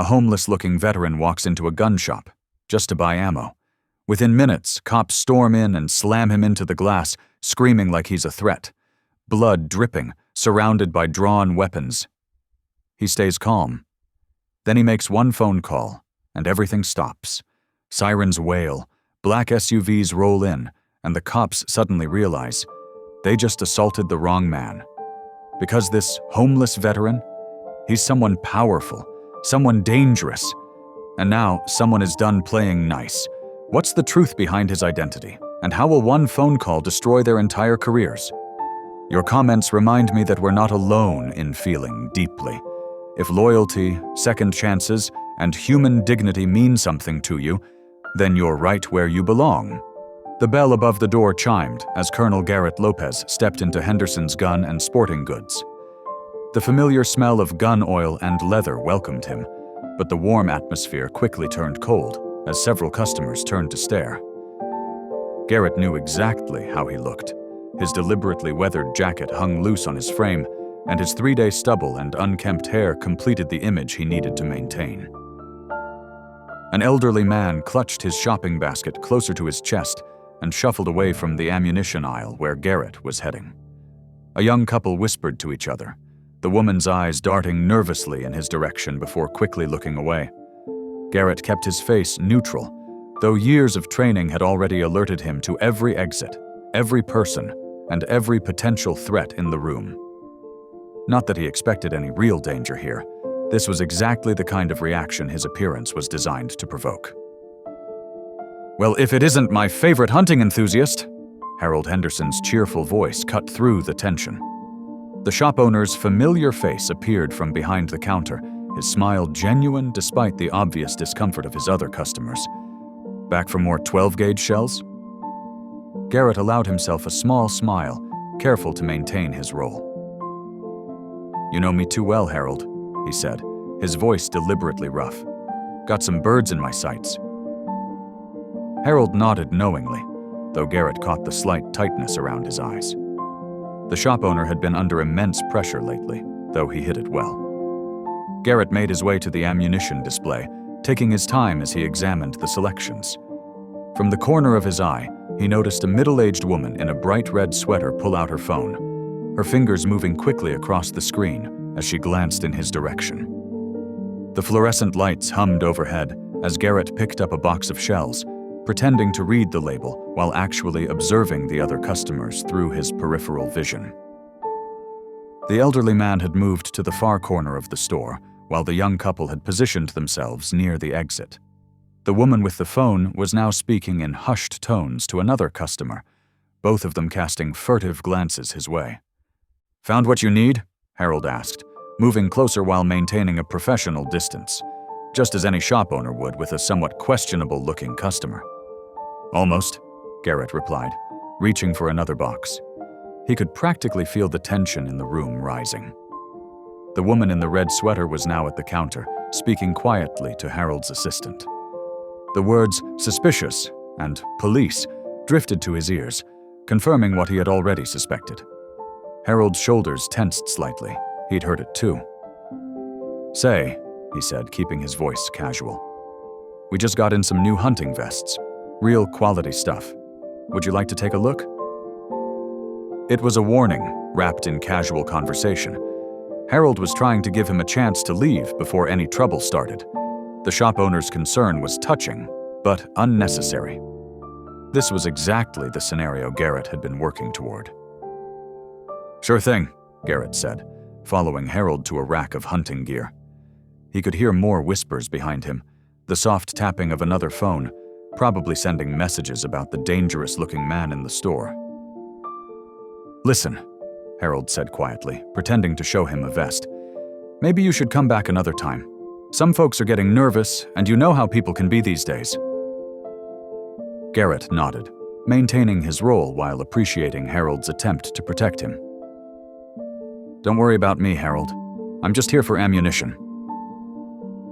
A homeless-looking veteran walks into a gun shop, just to buy ammo. Within minutes, cops storm in and slam him into the glass, screaming like he's a threat. Blood dripping, surrounded by drawn weapons. He stays calm. Then he makes one phone call, and everything stops. Sirens wail, black SUVs roll in, and the cops suddenly realize they just assaulted the wrong man. Because this homeless veteran, he's someone powerful, someone dangerous. And now someone is done playing nice. What's the truth behind his identity? And how will one phone call destroy their entire careers? Your comments remind me that we're not alone in feeling deeply. If loyalty, second chances, and human dignity mean something to you, then you're right where you belong. The bell above the door chimed as Colonel Garrett Lopez stepped into Henderson's Gun and Sporting Goods. The familiar smell of gun oil and leather welcomed him, but the warm atmosphere quickly turned cold as several customers turned to stare. Garrett knew exactly how he looked. His deliberately weathered jacket hung loose on his frame, and his 3-day stubble and unkempt hair completed the image he needed to maintain. An elderly man clutched his shopping basket closer to his chest and shuffled away from the ammunition aisle where Garrett was heading. A young couple whispered to each other, the woman's eyes darting nervously in his direction before quickly looking away. Garrett kept his face neutral, though years of training had already alerted him to every exit, every person, and every potential threat in the room. Not that he expected any real danger here. This was exactly the kind of reaction his appearance was designed to provoke. "Well, if it isn't my favorite hunting enthusiast," Harold Henderson's cheerful voice cut through the tension. The shop owner's familiar face appeared from behind the counter, his smile genuine despite the obvious discomfort of his other customers. "Back for more 12-gauge shells?" Garrett allowed himself a small smile, careful to maintain his role. "You know me too well, Harold," he said, his voice deliberately rough. "Got some birds in my sights." Harold nodded knowingly, though Garrett caught the slight tightness around his eyes. The shop owner had been under immense pressure lately, though he hid it well. Garrett made his way to the ammunition display, taking his time as he examined the selections. From the corner of his eye, he noticed a middle-aged woman in a bright red sweater pull out her phone, her fingers moving quickly across the screen as she glanced in his direction. The fluorescent lights hummed overhead as Garrett picked up a box of shells, pretending to read the label while actually observing the other customers through his peripheral vision. The elderly man had moved to the far corner of the store, while the young couple had positioned themselves near the exit. The woman with the phone was now speaking in hushed tones to another customer, both of them casting furtive glances his way. "Found what you need?" Harold asked, moving closer while maintaining a professional distance, just as any shop owner would with a somewhat questionable-looking customer. "Almost," Garrett replied, reaching for another box. He could practically feel the tension in the room rising. The woman in the red sweater was now at the counter, speaking quietly to Harold's assistant. The words "suspicious" and "police" drifted to his ears, confirming what he had already suspected. Harold's shoulders tensed slightly. He'd heard it too. "Say," he said, keeping his voice casual, "we just got in some new hunting vests. Real quality stuff. Would you like to take a look?" It was a warning, wrapped in casual conversation. Harold was trying to give him a chance to leave before any trouble started. The shop owner's concern was touching, but unnecessary. This was exactly the scenario Garrett had been working toward. "Sure thing," Garrett said, following Harold to a rack of hunting gear. He could hear more whispers behind him, the soft tapping of another phone, probably sending messages about the dangerous-looking man in the store. "Listen," Harold said quietly, pretending to show him a vest. "Maybe you should come back another time. Some folks are getting nervous, and you know how people can be these days." Garrett nodded, maintaining his role while appreciating Harold's attempt to protect him. "Don't worry about me, Harold. I'm just here for ammunition."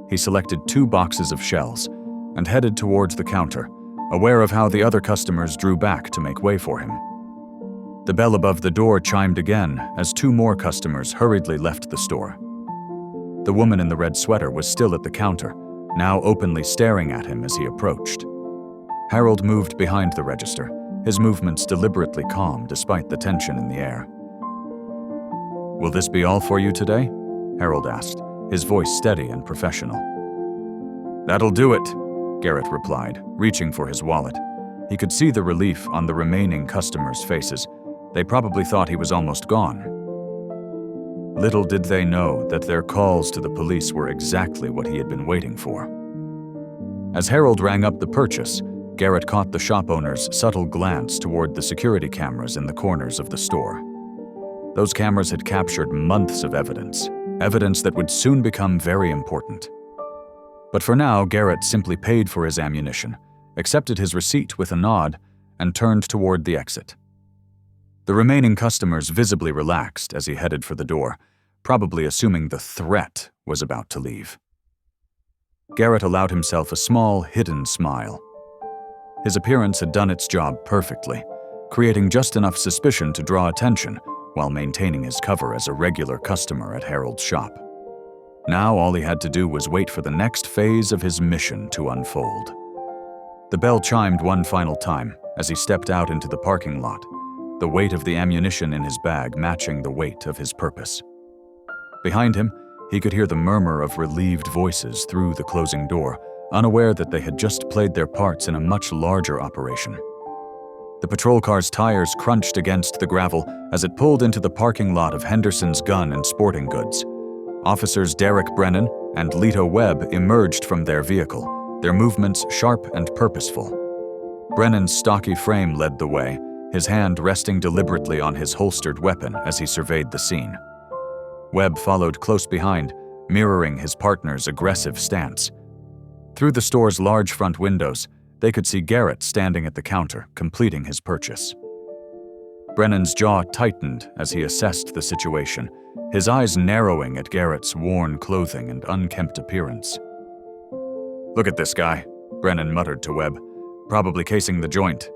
He selected 2 boxes of shells and headed towards the counter, aware of how the other customers drew back to make way for him. The bell above the door chimed again as 2 more customers hurriedly left the store. The woman in the red sweater was still at the counter, now openly staring at him as he approached. Harold moved behind the register, his movements deliberately calm despite the tension in the air. "Will this be all for you today?" Harold asked, his voice steady and professional. "That'll do it," Garrett replied, reaching for his wallet. He could see the relief on the remaining customers' faces. They probably thought he was almost gone. Little did they know that their calls to the police were exactly what he had been waiting for. As Harold rang up the purchase, Garrett caught the shop owner's subtle glance toward the security cameras in the corners of the store. Those cameras had captured months of evidence that would soon become very important. But for now, Garrett simply paid for his ammunition, accepted his receipt with a nod, and turned toward the exit. The remaining customers visibly relaxed as he headed for the door, probably assuming the threat was about to leave. Garrett allowed himself a small, hidden smile. His appearance had done its job perfectly, creating just enough suspicion to draw attention while maintaining his cover as a regular customer at Harold's shop. Now all he had to do was wait for the next phase of his mission to unfold. The bell chimed one final time as he stepped out into the parking lot, the weight of the ammunition in his bag matching the weight of his purpose. Behind him, he could hear the murmur of relieved voices through the closing door, unaware that they had just played their parts in a much larger operation. The patrol car's tires crunched against the gravel as it pulled into the parking lot of Henderson's Gun and Sporting Goods. Officers Derek Brennan and Leto Webb emerged from their vehicle, their movements sharp and purposeful. Brennan's stocky frame led the way, his hand resting deliberately on his holstered weapon as he surveyed the scene. Webb followed close behind, mirroring his partner's aggressive stance. Through the store's large front windows, they could see Garrett standing at the counter, completing his purchase. Brennan's jaw tightened as he assessed the situation, his eyes narrowing at Garrett's worn clothing and unkempt appearance. "Look at this guy," Brennan muttered to Webb, "probably casing the joint."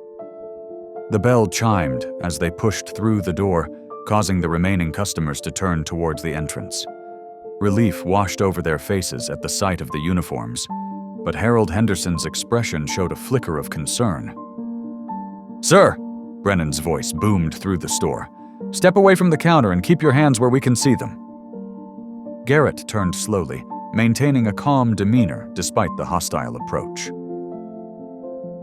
The bell chimed as they pushed through the door, causing the remaining customers to turn towards the entrance. Relief washed over their faces at the sight of the uniforms, but Harold Henderson's expression showed a flicker of concern. "Sir!" Brennan's voice boomed through the store. "Step away from the counter and keep your hands where we can see them." Garrett turned slowly, maintaining a calm demeanor despite the hostile approach.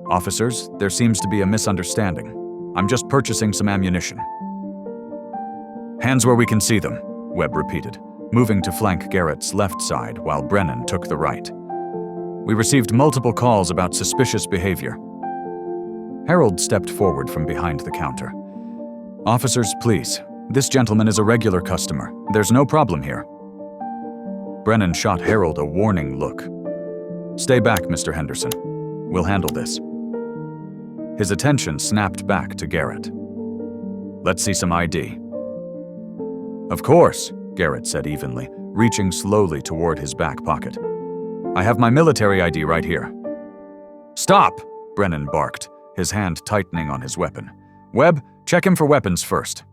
"Officers, there seems to be a misunderstanding. I'm just purchasing some ammunition." "Hands where we can see them," Webb repeated, moving to flank Garrett's left side while Brennan took the right. "We received multiple calls about suspicious behavior." Harold stepped forward from behind the counter. "Officers, please. This gentleman is a regular customer. There's no problem here." Brennan shot Harold a warning look. "Stay back, Mr. Henderson. We'll handle this." His attention snapped back to Garrett. "Let's see some ID." "Of course," Garrett said evenly, reaching slowly toward his back pocket. "I have my military ID right here." "Stop!" Brennan barked, his hand tightening on his weapon. "Webb, check him for weapons first."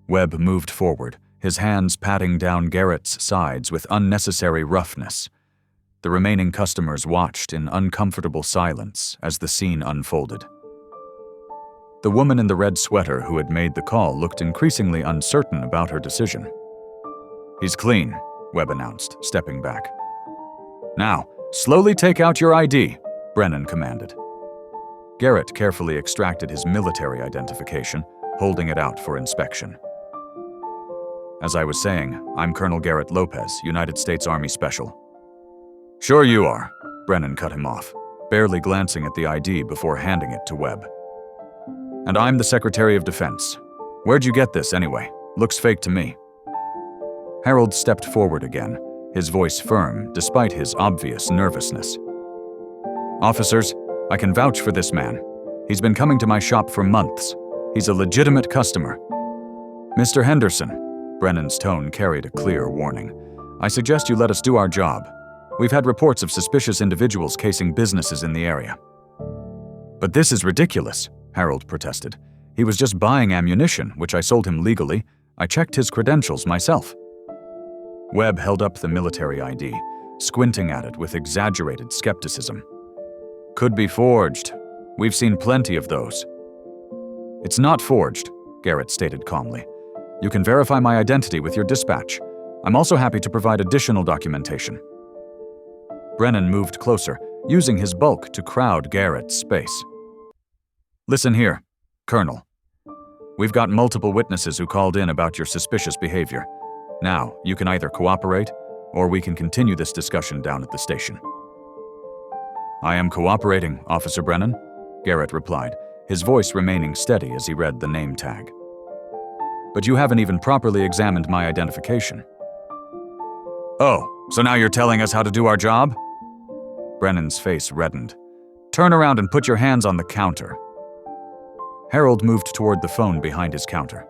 Webb moved forward, his hands patting down Garrett's sides with unnecessary roughness. The remaining customers watched in uncomfortable silence as the scene unfolded. The woman in the red sweater who had made the call looked increasingly uncertain about her decision. "He's clean," Webb announced, stepping back. "Now, slowly take out your ID," Brennan commanded. Garrett carefully extracted his military identification, holding it out for inspection. "As I was saying, I'm Colonel Garrett Lopez, United States Army Special." "Sure you are," Brennan cut him off, barely glancing at the ID before handing it to Webb. "And I'm the Secretary of Defense. Where'd you get this, anyway? Looks fake to me." Harold stepped forward again, his voice firm despite his obvious nervousness. "Officers, I can vouch for this man. He's been coming to my shop for months. He's a legitimate customer." "Mr. Henderson," Brennan's tone carried a clear warning, "I suggest you let us do our job. We've had reports of suspicious individuals casing businesses in the area." "But this is ridiculous," Harold protested. "He was just buying ammunition, which I sold him legally. I checked his credentials myself." Webb held up the military ID, squinting at it with exaggerated skepticism. Could be forged. We've seen plenty of those. It's not forged, Garrett stated calmly. You can verify my identity with your dispatch. I'm also happy to provide additional documentation. Brennan moved closer, using his bulk to crowd Garrett's space. Listen here, Colonel. We've got multiple witnesses who called in about your suspicious behavior. Now, you can either cooperate, or we can continue this discussion down at the station. I am cooperating, Officer Brennan, Garrett replied, his voice remaining steady as he read the name tag. But you haven't even properly examined my identification. Oh, so now you're telling us how to do our job? Brennan's face reddened. Turn around and put your hands on the counter. Harold moved toward the phone behind his counter.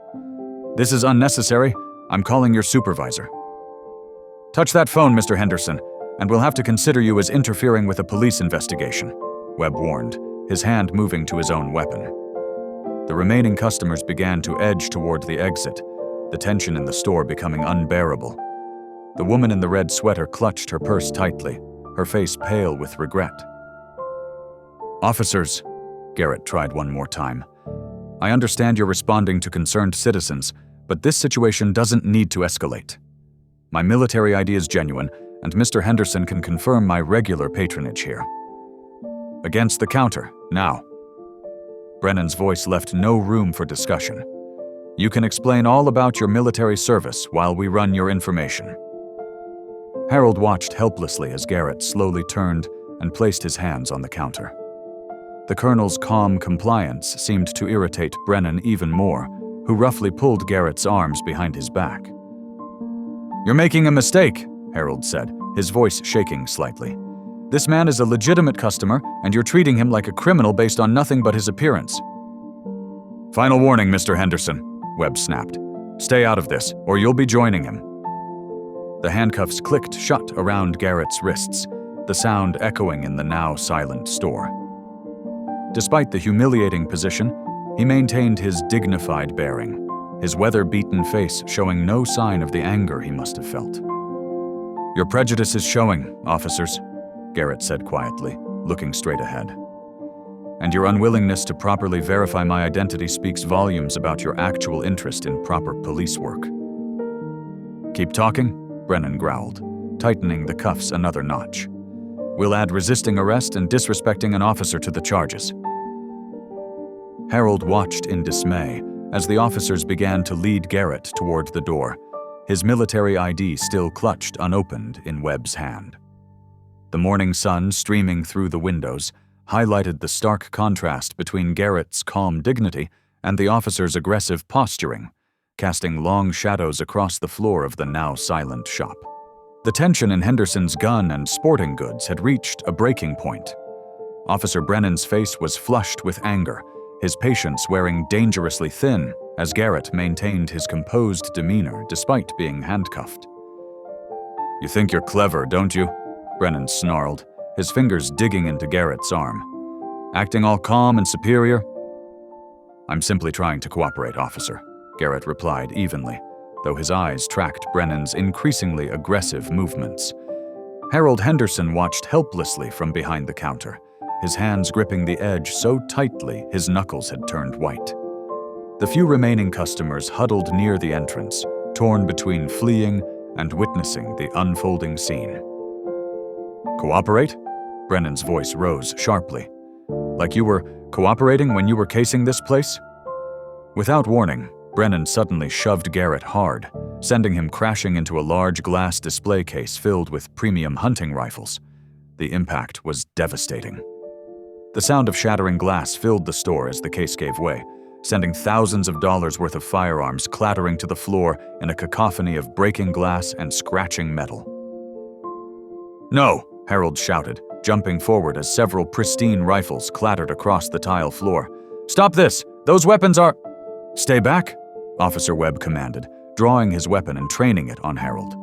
This is unnecessary. I'm calling your supervisor. Touch that phone, Mr. Henderson, and we'll have to consider you as interfering with a police investigation, Webb warned, his hand moving to his own weapon. The remaining customers began to edge toward the exit, the tension in the store becoming unbearable. The woman in the red sweater clutched her purse tightly, her face pale with regret. Officers, Garrett tried one more time. I understand you're responding to concerned citizens, but this situation doesn't need to escalate. My military ID is genuine, and Mr. Henderson can confirm my regular patronage here. Against the counter, now. Brennan's voice left no room for discussion. You can explain all about your military service while we run your information. Harold watched helplessly as Garrett slowly turned and placed his hands on the counter. The colonel's calm compliance seemed to irritate Brennan even more, who roughly pulled Garrett's arms behind his back. You're making a mistake, Harold said, his voice shaking slightly. This man is a legitimate customer, and you're treating him like a criminal based on nothing but his appearance. Final warning, Mr. Henderson, Webb snapped. Stay out of this, or you'll be joining him. The handcuffs clicked shut around Garrett's wrists, the sound echoing in the now silent store. Despite the humiliating position, he maintained his dignified bearing, his weather-beaten face showing no sign of the anger he must have felt. Your prejudice is showing, officers, Garrett said quietly, looking straight ahead. And your unwillingness to properly verify my identity speaks volumes about your actual interest in proper police work. Keep talking, Brennan growled, tightening the cuffs another notch. We'll add resisting arrest and disrespecting an officer to the charges. Harold watched in dismay as the officers began to lead Garrett toward the door, his military ID still clutched unopened in Webb's hand. The morning sun streaming through the windows highlighted the stark contrast between Garrett's calm dignity and the officer's aggressive posturing, casting long shadows across the floor of the now silent shop. The tension in Henderson's gun and sporting goods had reached a breaking point. Officer Brennan's face was flushed with anger, his patience wearing dangerously thin as Garrett maintained his composed demeanor despite being handcuffed. You think you're clever, don't you? Brennan snarled, his fingers digging into Garrett's arm. Acting all calm and superior? I'm simply trying to cooperate, officer, Garrett replied evenly, though his eyes tracked Brennan's increasingly aggressive movements. Harold Henderson watched helplessly from behind the counter, his hands gripping the edge so tightly his knuckles had turned white. The few remaining customers huddled near the entrance, torn between fleeing and witnessing the unfolding scene. Cooperate? Brennan's voice rose sharply. Like you were cooperating when you were casing this place? Without warning, Brennan suddenly shoved Garrett hard, sending him crashing into a large glass display case filled with premium hunting rifles. The impact was devastating. The sound of shattering glass filled the store as the case gave way, sending thousands of dollars worth of firearms clattering to the floor in a cacophony of breaking glass and scratching metal. No, Harold shouted, jumping forward as several pristine rifles clattered across the tile floor. Stop this! Those weapons are… Stay back, Officer Webb commanded, drawing his weapon and training it on Harold.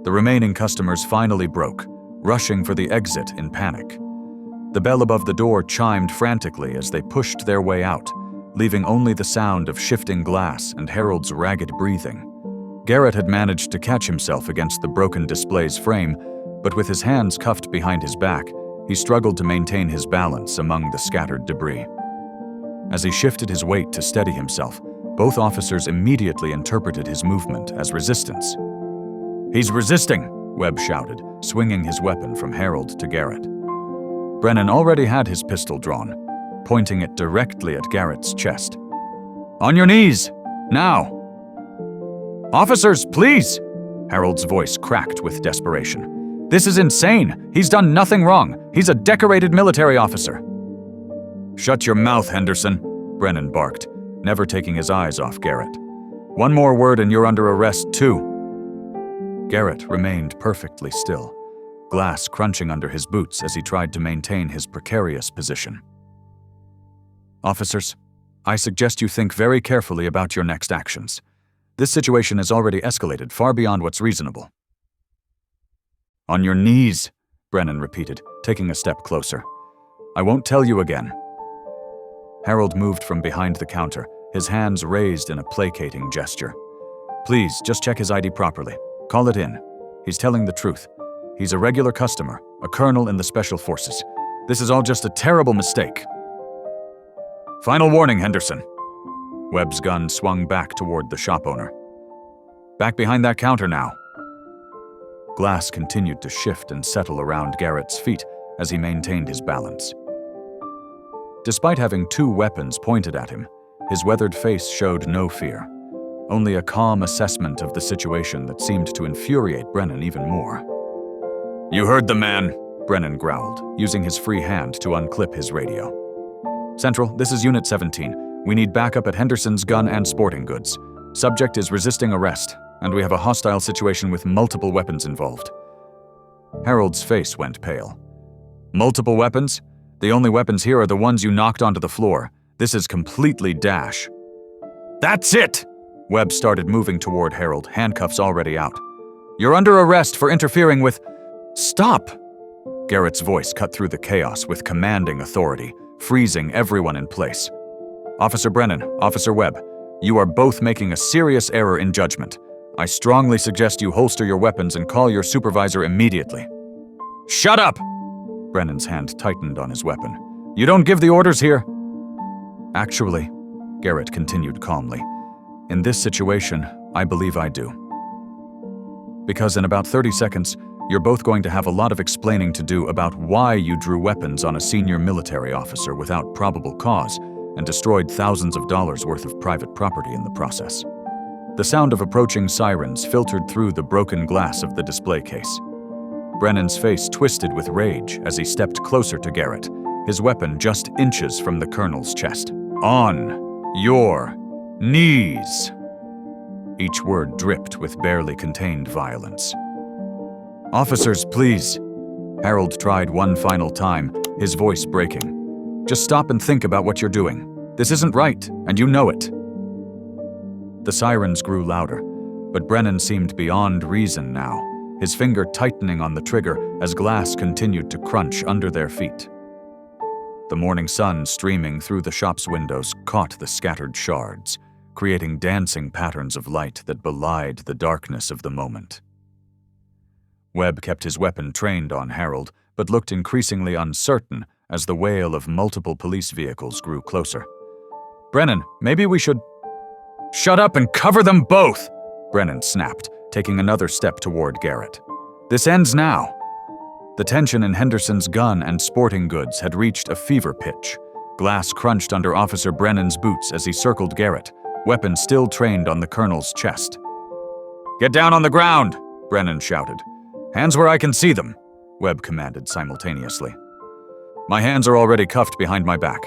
The remaining customers finally broke, rushing for the exit in panic. The bell above the door chimed frantically as they pushed their way out, leaving only the sound of shifting glass and Harold's ragged breathing. Garrett had managed to catch himself against the broken display's frame, but with his hands cuffed behind his back, he struggled to maintain his balance among the scattered debris. As he shifted his weight to steady himself, both officers immediately interpreted his movement as resistance. "He's resisting!" Webb shouted, swinging his weapon from Harold to Garrett. Brennan already had his pistol drawn, pointing it directly at Garrett's chest. "On your knees! Now!" "Officers, please!" Harold's voice cracked with desperation. "This is insane! He's done nothing wrong! He's a decorated military officer!" "Shut your mouth, Henderson," Brennan barked, never taking his eyes off Garrett. "One more word and you're under arrest, too." Garrett remained perfectly still, glass crunching under his boots as he tried to maintain his precarious position. "Officers, I suggest you think very carefully about your next actions. This situation has already escalated far beyond what's reasonable." "On your knees," Brennan repeated, taking a step closer. "I won't tell you again." Harold moved from behind the counter, his hands raised in a placating gesture. "Please, just check his ID properly. Call it in. He's telling the truth. He's a regular customer, a colonel in the Special Forces. This is all just a terrible mistake." "Final warning, Henderson." Webb's gun swung back toward the shop owner. "Back behind that counter now." Glass continued to shift and settle around Garrett's feet as he maintained his balance. Despite having two weapons pointed at him, his weathered face showed no fear, only a calm assessment of the situation that seemed to infuriate Brennan even more. "You heard the man," Brennan growled, using his free hand to unclip his radio. "Central, this is Unit 17. We need backup at Henderson's Gun and Sporting Goods. Subject is resisting arrest, and we have a hostile situation with multiple weapons involved." Harold's face went pale. "Multiple weapons? The only weapons here are the ones you knocked onto the floor. This is completely dash." "That's it!" Webb started moving toward Harold, handcuffs already out. "You're under arrest for interfering with—" "Stop!" Garrett's voice cut through the chaos with commanding authority, freezing everyone in place. "Officer Brennan, Officer Webb, you are both making a serious error in judgment. I strongly suggest you holster your weapons and call your supervisor immediately." "Shut up!" Brennan's hand tightened on his weapon. "You don't give the orders here." "Actually," Garrett continued calmly, "in this situation, I believe I do. Because in about 30 seconds, you're both going to have a lot of explaining to do about why you drew weapons on a senior military officer without probable cause and destroyed thousands of dollars worth of private property in the process." The sound of approaching sirens filtered through the broken glass of the display case. Brennan's face twisted with rage as he stepped closer to Garrett, his weapon just inches from the colonel's chest. "On your knees!" Each word dripped with barely contained violence. "Officers, please." Harold tried one final time, his voice breaking. "Just stop and think about what you're doing. This isn't right, and you know it." The sirens grew louder, but Brennan seemed beyond reason now, his finger tightening on the trigger as glass continued to crunch under their feet. The morning sun streaming through the shop's windows caught the scattered shards, creating dancing patterns of light that belied the darkness of the moment. Webb kept his weapon trained on Harold, but looked increasingly uncertain as the wail of multiple police vehicles grew closer. "Brennan, maybe we should—" "Shut up and cover them both!" Brennan snapped, taking another step toward Garrett. "This ends now." The tension in Henderson's Gun and Sporting Goods had reached a fever pitch. Glass crunched under Officer Brennan's boots as he circled Garrett, weapon still trained on the colonel's chest. "Get down on the ground!" Brennan shouted. "Hands where I can see them," Webb commanded simultaneously. "My hands are already cuffed behind my back,"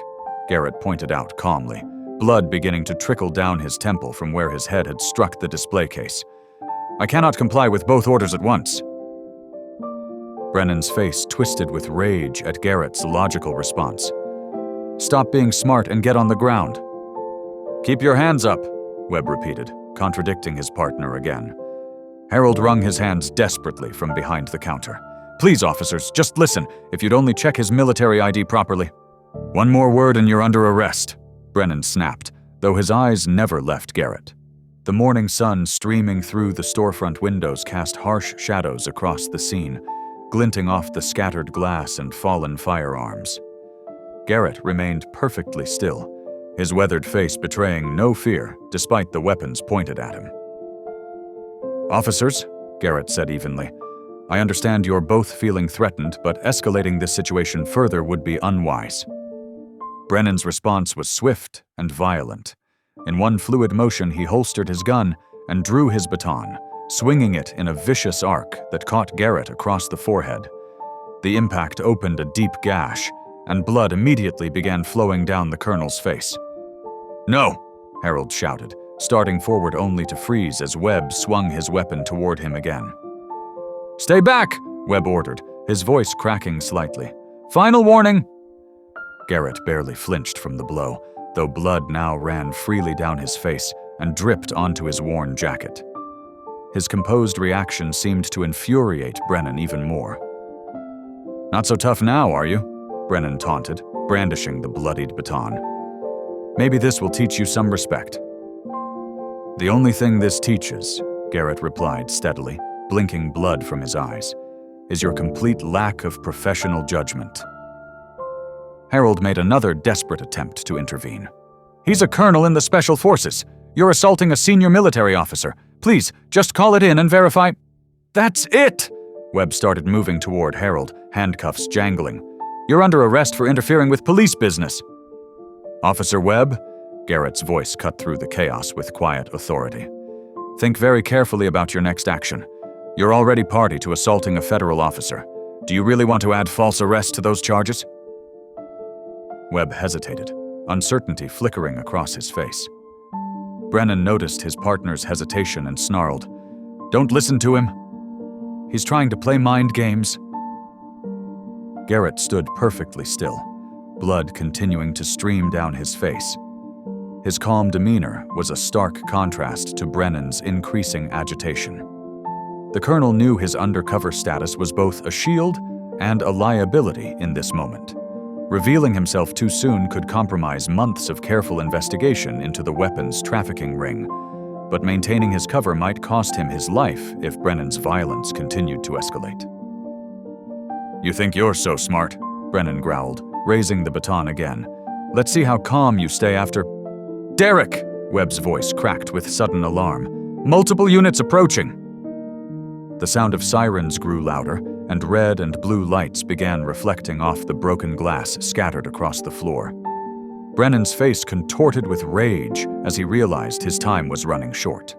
Garrett pointed out calmly, blood beginning to trickle down his temple from where his head had struck the display case. "I cannot comply with both orders at once." Brennan's face twisted with rage at Garrett's logical response. "Stop being smart and get on the ground." "Keep your hands up," Webb repeated, contradicting his partner again. Harold wrung his hands desperately from behind the counter. "Please, officers, just listen, if you'd only check his military ID properly." "One more word and you're under arrest," Brennan snapped, though his eyes never left Garrett. The morning sun streaming through the storefront windows cast harsh shadows across the scene, glinting off the scattered glass and fallen firearms. Garrett remained perfectly still, his weathered face betraying no fear despite the weapons pointed at him. "Officers," Garrett said evenly, "I understand you're both feeling threatened, but escalating this situation further would be unwise." Brennan's response was swift and violent. In one fluid motion, he holstered his gun and drew his baton, swinging it in a vicious arc that caught Garrett across the forehead. The impact opened a deep gash, and blood immediately began flowing down the colonel's face. "No!" Harold shouted, starting forward only to freeze as Webb swung his weapon toward him again. "Stay back!" Webb ordered, his voice cracking slightly. "Final warning!" Garrett barely flinched from the blow, though blood now ran freely down his face and dripped onto his worn jacket. His composed reaction seemed to infuriate Brennan even more. "Not so tough now, are you?" Brennan taunted, brandishing the bloodied baton. "Maybe this will teach you some respect." "The only thing this teaches," Garrett replied steadily, blinking blood from his eyes, "is your complete lack of professional judgment." Harold made another desperate attempt to intervene. "He's a colonel in the Special Forces. You're assaulting a senior military officer. Please, just call it in and verify." "That's it!" Webb started moving toward Harold, handcuffs jangling. "You're under arrest for interfering with police business." "Officer Webb," Garrett's voice cut through the chaos with quiet authority, "think very carefully about your next action. You're already party to assaulting a federal officer. Do you really want to add false arrest to those charges?" Webb hesitated, uncertainty flickering across his face. Brennan noticed his partner's hesitation and snarled, "Don't listen to him. He's trying to play mind games." Garrett stood perfectly still, blood continuing to stream down his face. His calm demeanor was a stark contrast to Brennan's increasing agitation. The colonel knew his undercover status was both a shield and a liability in this moment. Revealing himself too soon could compromise months of careful investigation into the weapons trafficking ring, but maintaining his cover might cost him his life if Brennan's violence continued to escalate. "You think you're so smart," Brennan growled, raising the baton again. "Let's see how calm you stay after—" "Derek!" Webb's voice cracked with sudden alarm. "Multiple units approaching!" The sound of sirens grew louder, and red and blue lights began reflecting off the broken glass scattered across the floor. Brennan's face contorted with rage as he realized his time was running short.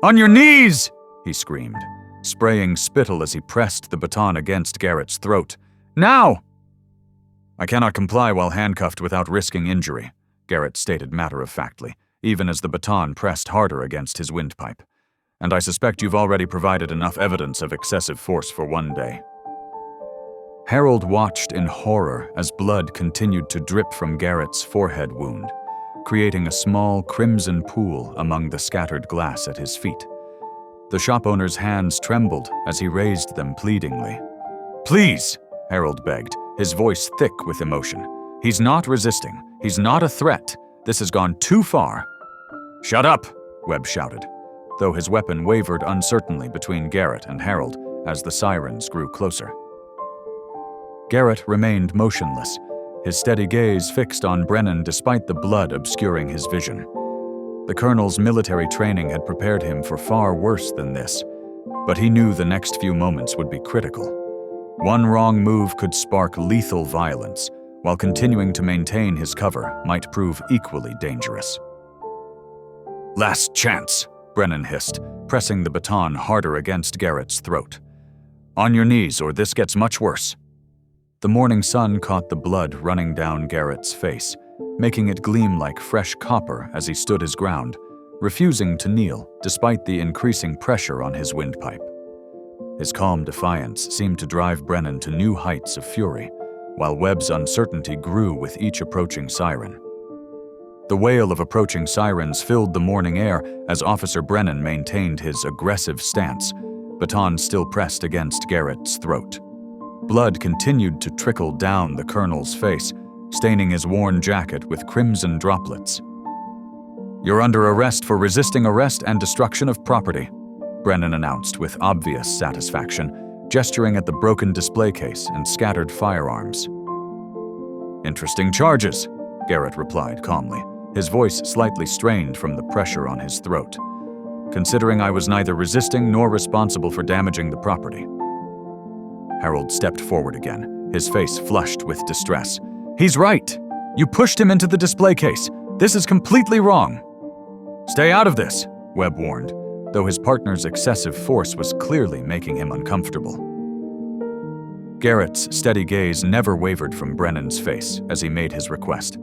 "On your knees!" he screamed, spraying spittle as he pressed the baton against Garrett's throat. "Now!" "I cannot comply while handcuffed without risking injury," Garrett stated matter-of-factly, even as the baton pressed harder against his windpipe. "And I suspect you've already provided enough evidence of excessive force for one day." Harold watched in horror as blood continued to drip from Garrett's forehead wound, creating a small crimson pool among the scattered glass at his feet. The shop owner's hands trembled as he raised them pleadingly. "Please," Harold begged, his voice thick with emotion. "He's not resisting. He's not a threat. This has gone too far." "Shut up," Webb shouted, though his weapon wavered uncertainly between Garrett and Harold as the sirens grew closer. Garrett remained motionless, his steady gaze fixed on Brennan despite the blood obscuring his vision. The colonel's military training had prepared him for far worse than this, but he knew the next few moments would be critical. One wrong move could spark lethal violence, while continuing to maintain his cover might prove equally dangerous. "Last chance," Brennan hissed, pressing the baton harder against Garrett's throat. "On your knees, or this gets much worse." The morning sun caught the blood running down Garrett's face, making it gleam like fresh copper as he stood his ground, refusing to kneel despite the increasing pressure on his windpipe. His calm defiance seemed to drive Brennan to new heights of fury, while Webb's uncertainty grew with each approaching siren. The wail of approaching sirens filled the morning air as Officer Brennan maintained his aggressive stance, baton still pressed against Garrett's throat. Blood continued to trickle down the colonel's face, staining his worn jacket with crimson droplets. "You're under arrest for resisting arrest and destruction of property," Brennan announced with obvious satisfaction, gesturing at the broken display case and scattered firearms. "Interesting charges," Garrett replied calmly, his voice slightly strained from the pressure on his throat, "considering I was neither resisting nor responsible for damaging the property." Harold stepped forward again, his face flushed with distress. "He's right! You pushed him into the display case. This is completely wrong." "Stay out of this," Webb warned, though his partner's excessive force was clearly making him uncomfortable. Garrett's steady gaze never wavered from Brennan's face as he made his request.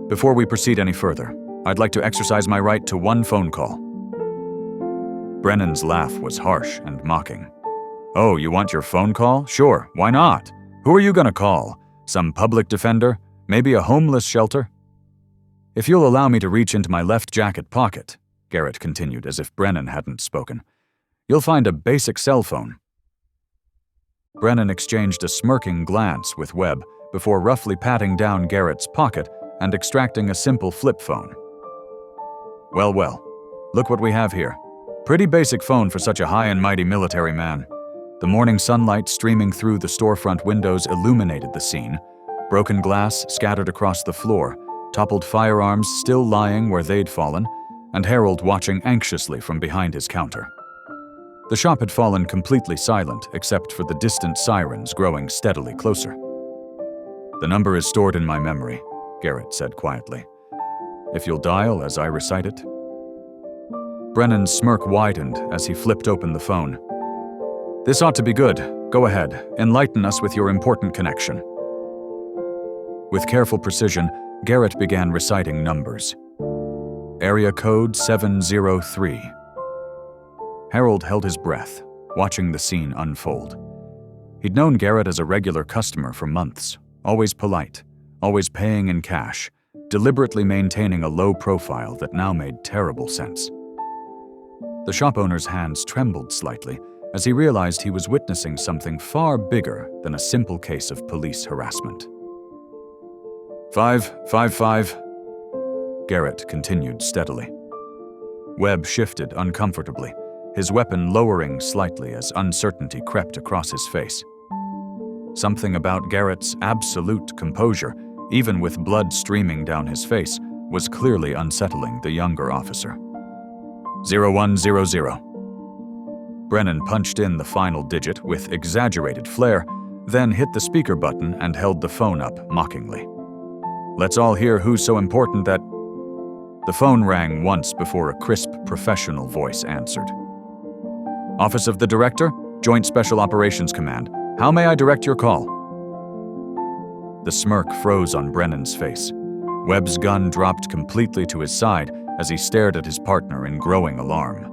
"Before we proceed any further, I'd like to exercise my right to one phone call." Brennan's laugh was harsh and mocking. "Oh, you want your phone call? Sure, why not? Who are you gonna call? Some public defender? Maybe a homeless shelter?" "If you'll allow me to reach into my left jacket pocket," Garrett continued as if Brennan hadn't spoken, "you'll find a basic cell phone." Brennan exchanged a smirking glance with Webb before roughly patting down Garrett's pocket and extracting a simple flip phone. Well, look what we have here. Pretty basic phone for such a high and mighty military man." The morning sunlight streaming through the storefront windows illuminated the scene. Broken glass scattered across the floor, toppled firearms still lying where they'd fallen, and Harold watching anxiously from behind his counter. The shop had fallen completely silent except for the distant sirens growing steadily closer. "The number is stored in my memory," Garrett said quietly. "If you'll dial as I recite it." Brennan's smirk widened as he flipped open the phone. "This ought to be good. Go ahead, enlighten us with your important connection." With careful precision, Garrett began reciting numbers. Area code 703. Harold held his breath, watching the scene unfold. He'd known Garrett as a regular customer for months, always polite, always paying in cash, deliberately maintaining a low profile that now made terrible sense. The shop owner's hands trembled slightly as he realized he was witnessing something far bigger than a simple case of police harassment. 555, Garrett continued steadily. Webb shifted uncomfortably, his weapon lowering slightly as uncertainty crept across his face. Something about Garrett's absolute composure, even with blood streaming down his face, was clearly unsettling the younger officer. 0100. Brennan punched in the final digit with exaggerated flair, then hit the speaker button and held the phone up mockingly. "Let's all hear who's so important that—" The phone rang once before a crisp, professional voice answered. "Office of the Director, Joint Special Operations Command. How may I direct your call?" The smirk froze on Brennan's face. Webb's gun dropped completely to his side as he stared at his partner in growing alarm.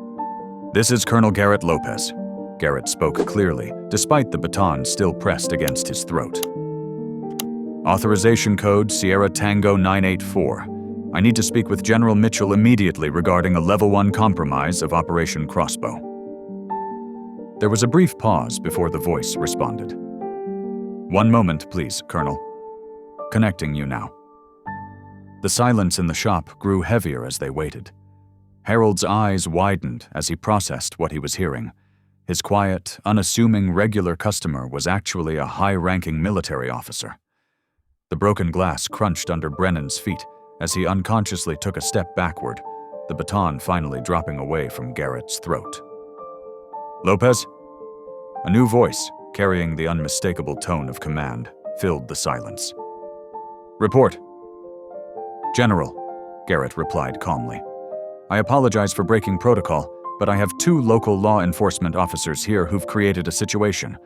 "This is Colonel Garrett Lopez," Garrett spoke clearly, despite the baton still pressed against his throat. "Authorization code Sierra Tango 984. I need to speak with General Mitchell immediately regarding a Level 1 compromise of Operation Crossbow." There was a brief pause before the voice responded. "One moment, please, Colonel. Connecting you now." The silence in the shop grew heavier as they waited. Harold's eyes widened as he processed what he was hearing. His quiet, unassuming regular customer was actually a high-ranking military officer. The broken glass crunched under Brennan's feet as he unconsciously took a step backward, the baton finally dropping away from Garrett's throat. "Lopez?" A new voice, carrying the unmistakable tone of command, filled the silence. "Report." "General," Garrett replied calmly. "I apologize for breaking protocol, but I have 2 local law enforcement officers here who've created a situation.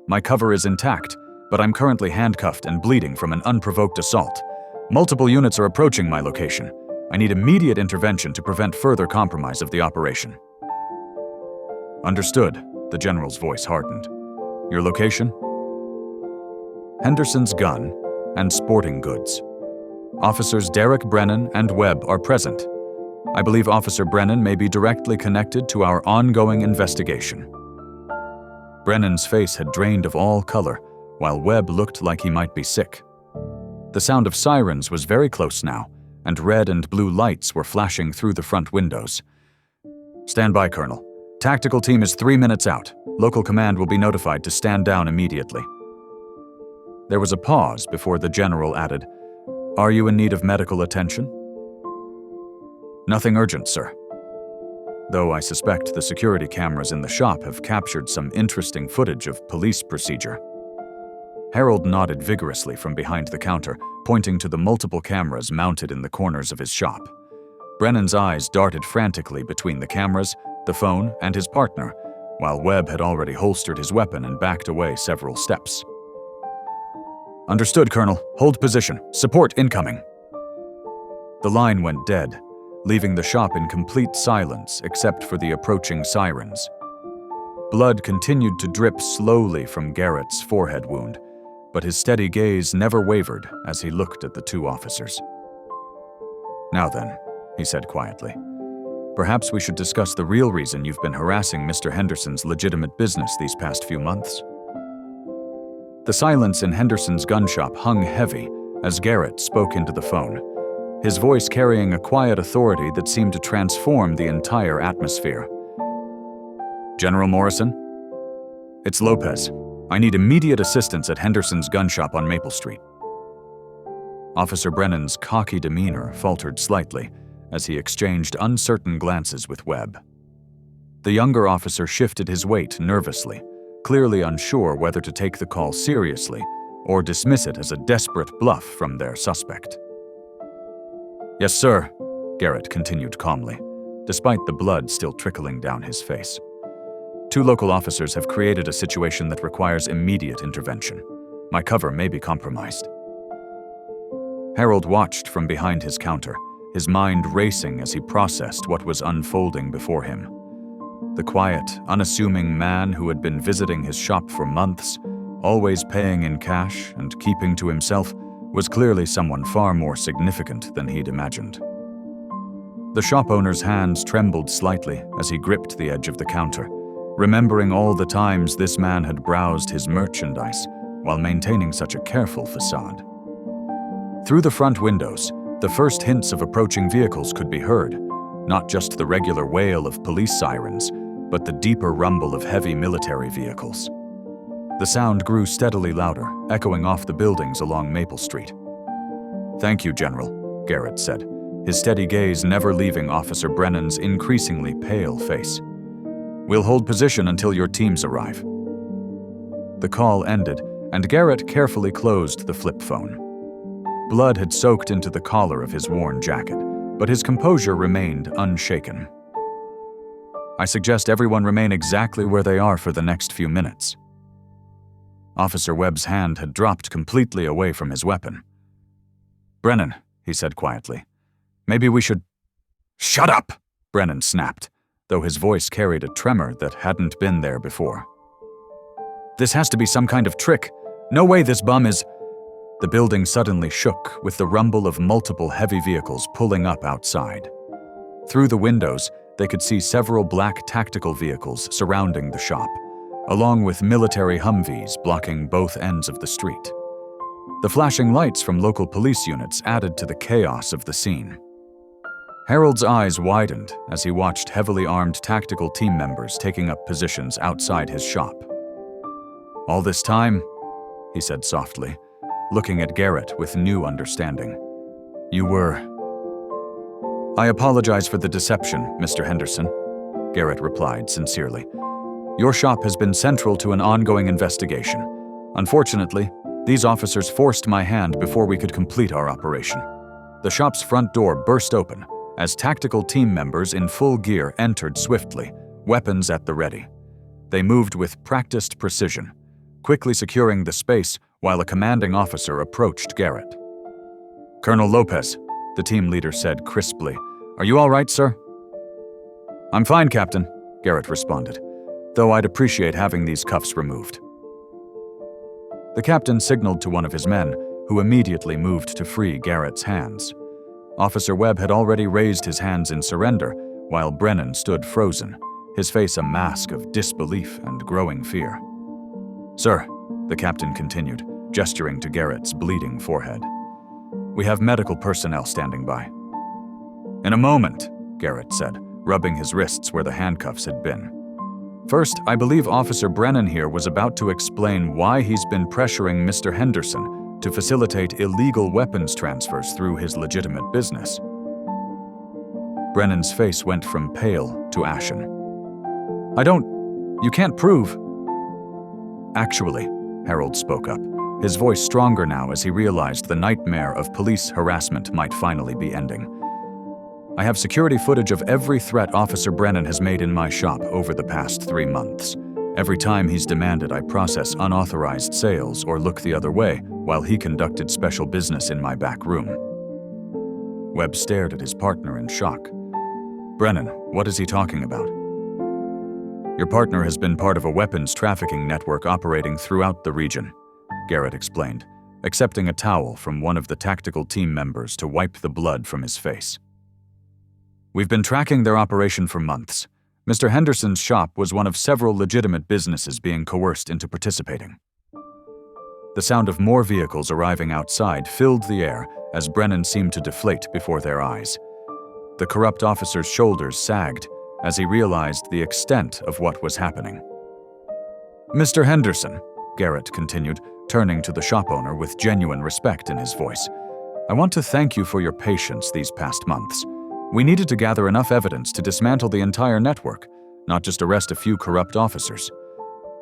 My cover is intact, but I'm currently handcuffed and bleeding from an unprovoked assault. Multiple units are approaching my location. I need immediate intervention to prevent further compromise of the operation." "Understood," the general's voice hardened. "Your location?" "Henderson's Gun and Sporting Goods. Officers Derek Brennan and Webb are present. I believe Officer Brennan may be directly connected to our ongoing investigation." Brennan's face had drained of all color, while Webb looked like he might be sick. The sound of sirens was very close now, and red and blue lights were flashing through the front windows. "Stand by, Colonel. Tactical team is 3 minutes out. Local command will be notified to stand down immediately." There was a pause before the general added, "Are you in need of medical attention?" "Nothing urgent, sir. Though I suspect the security cameras in the shop have captured some interesting footage of police procedure." Harold nodded vigorously from behind the counter, pointing to the multiple cameras mounted in the corners of his shop. Brennan's eyes darted frantically between the cameras, the phone, and his partner, while Webb had already holstered his weapon and backed away several steps. "Understood, Colonel. Hold position. Support incoming." The line went dead, leaving the shop in complete silence except for the approaching sirens. Blood continued to drip slowly from Garrett's forehead wound, but his steady gaze never wavered as he looked at the two officers. "Now then," he said quietly, "perhaps we should discuss the real reason you've been harassing Mr. Henderson's legitimate business these past few months." The silence in Henderson's gun shop hung heavy as Garrett spoke into the phone, his voice carrying a quiet authority that seemed to transform the entire atmosphere. "General Morrison? It's Lopez. I need immediate assistance at Henderson's gun shop on Maple Street." Officer Brennan's cocky demeanor faltered slightly as he exchanged uncertain glances with Webb. The younger officer shifted his weight nervously, clearly unsure whether to take the call seriously or dismiss it as a desperate bluff from their suspect. "Yes, sir," Garrett continued calmly, despite the blood still trickling down his face. "Two local officers have created a situation that requires immediate intervention. My cover may be compromised." Harold watched from behind his counter, his mind racing as he processed what was unfolding before him. The quiet, unassuming man who had been visiting his shop for months, always paying in cash and keeping to himself, was clearly someone far more significant than he'd imagined. The shop owner's hands trembled slightly as he gripped the edge of the counter, remembering all the times this man had browsed his merchandise while maintaining such a careful facade. Through the front windows, the first hints of approaching vehicles could be heard, not just the regular wail of police sirens, but the deeper rumble of heavy military vehicles. The sound grew steadily louder, echoing off the buildings along Maple Street. "Thank you, General," Garrett said, his steady gaze never leaving Officer Brennan's increasingly pale face. "We'll hold position until your teams arrive." The call ended, and Garrett carefully closed the flip phone. Blood had soaked into the collar of his worn jacket, but his composure remained unshaken. "I suggest everyone remain exactly where they are for the next few minutes." Officer Webb's hand had dropped completely away from his weapon. "Brennan," he said quietly, "maybe we should—" "Shut up!" Brennan snapped, though his voice carried a tremor that hadn't been there before. "This has to be some kind of trick. No way this bum is—" The building suddenly shook with the rumble of multiple heavy vehicles pulling up outside. Through the windows, they could see several black tactical vehicles surrounding the shop, along with military Humvees blocking both ends of the street. The flashing lights from local police units added to the chaos of the scene. Harold's eyes widened as he watched heavily armed tactical team members taking up positions outside his shop. "All this time," he said softly, looking at Garrett with new understanding, "you were—" "I apologize for the deception, Mr. Henderson," Garrett replied sincerely. "Your shop has been central to an ongoing investigation. Unfortunately, these officers forced my hand before we could complete our operation." The shop's front door burst open as tactical team members in full gear entered swiftly, weapons at the ready. They moved with practiced precision, quickly securing the space while a commanding officer approached Garrett. "Colonel Lopez," the team leader said crisply. "Are you all right, sir?" "I'm fine, Captain," Garrett responded, "though I'd appreciate having these cuffs removed." The captain signaled to one of his men, who immediately moved to free Garrett's hands. Officer Webb had already raised his hands in surrender, while Brennan stood frozen, his face a mask of disbelief and growing fear. "Sir," the captain continued, gesturing to Garrett's bleeding forehead, "we have medical personnel standing by. "In a moment," Garrett said, rubbing his wrists where the handcuffs had been. "First, I believe Officer Brennan here was about to explain why he's been pressuring Mr. Henderson to facilitate illegal weapons transfers through his legitimate business." Brennan's face went from pale to ashen. You can't prove." "Actually," Harold spoke up, his voice stronger now as he realized the nightmare of police harassment might finally be ending. "I have security footage of every threat Officer Brennan has made in my shop over the past 3 months. Every time he's demanded I process unauthorized sales or look the other way while he conducted special business in my back room." Webb stared at his partner in shock. "Brennan, what is he talking about?" "Your partner has been part of a weapons trafficking network operating throughout the region," Garrett explained, accepting a towel from one of the tactical team members to wipe the blood from his face. "We've been tracking their operation for months. Mr. Henderson's shop was one of several legitimate businesses being coerced into participating." The sound of more vehicles arriving outside filled the air as Brennan seemed to deflate before their eyes. The corrupt officer's shoulders sagged as he realized the extent of what was happening. "Mr. Henderson," Garrett continued, turning to the shop owner with genuine respect in his voice, "I want to thank you for your patience these past months. We needed to gather enough evidence to dismantle the entire network, not just arrest a few corrupt officers.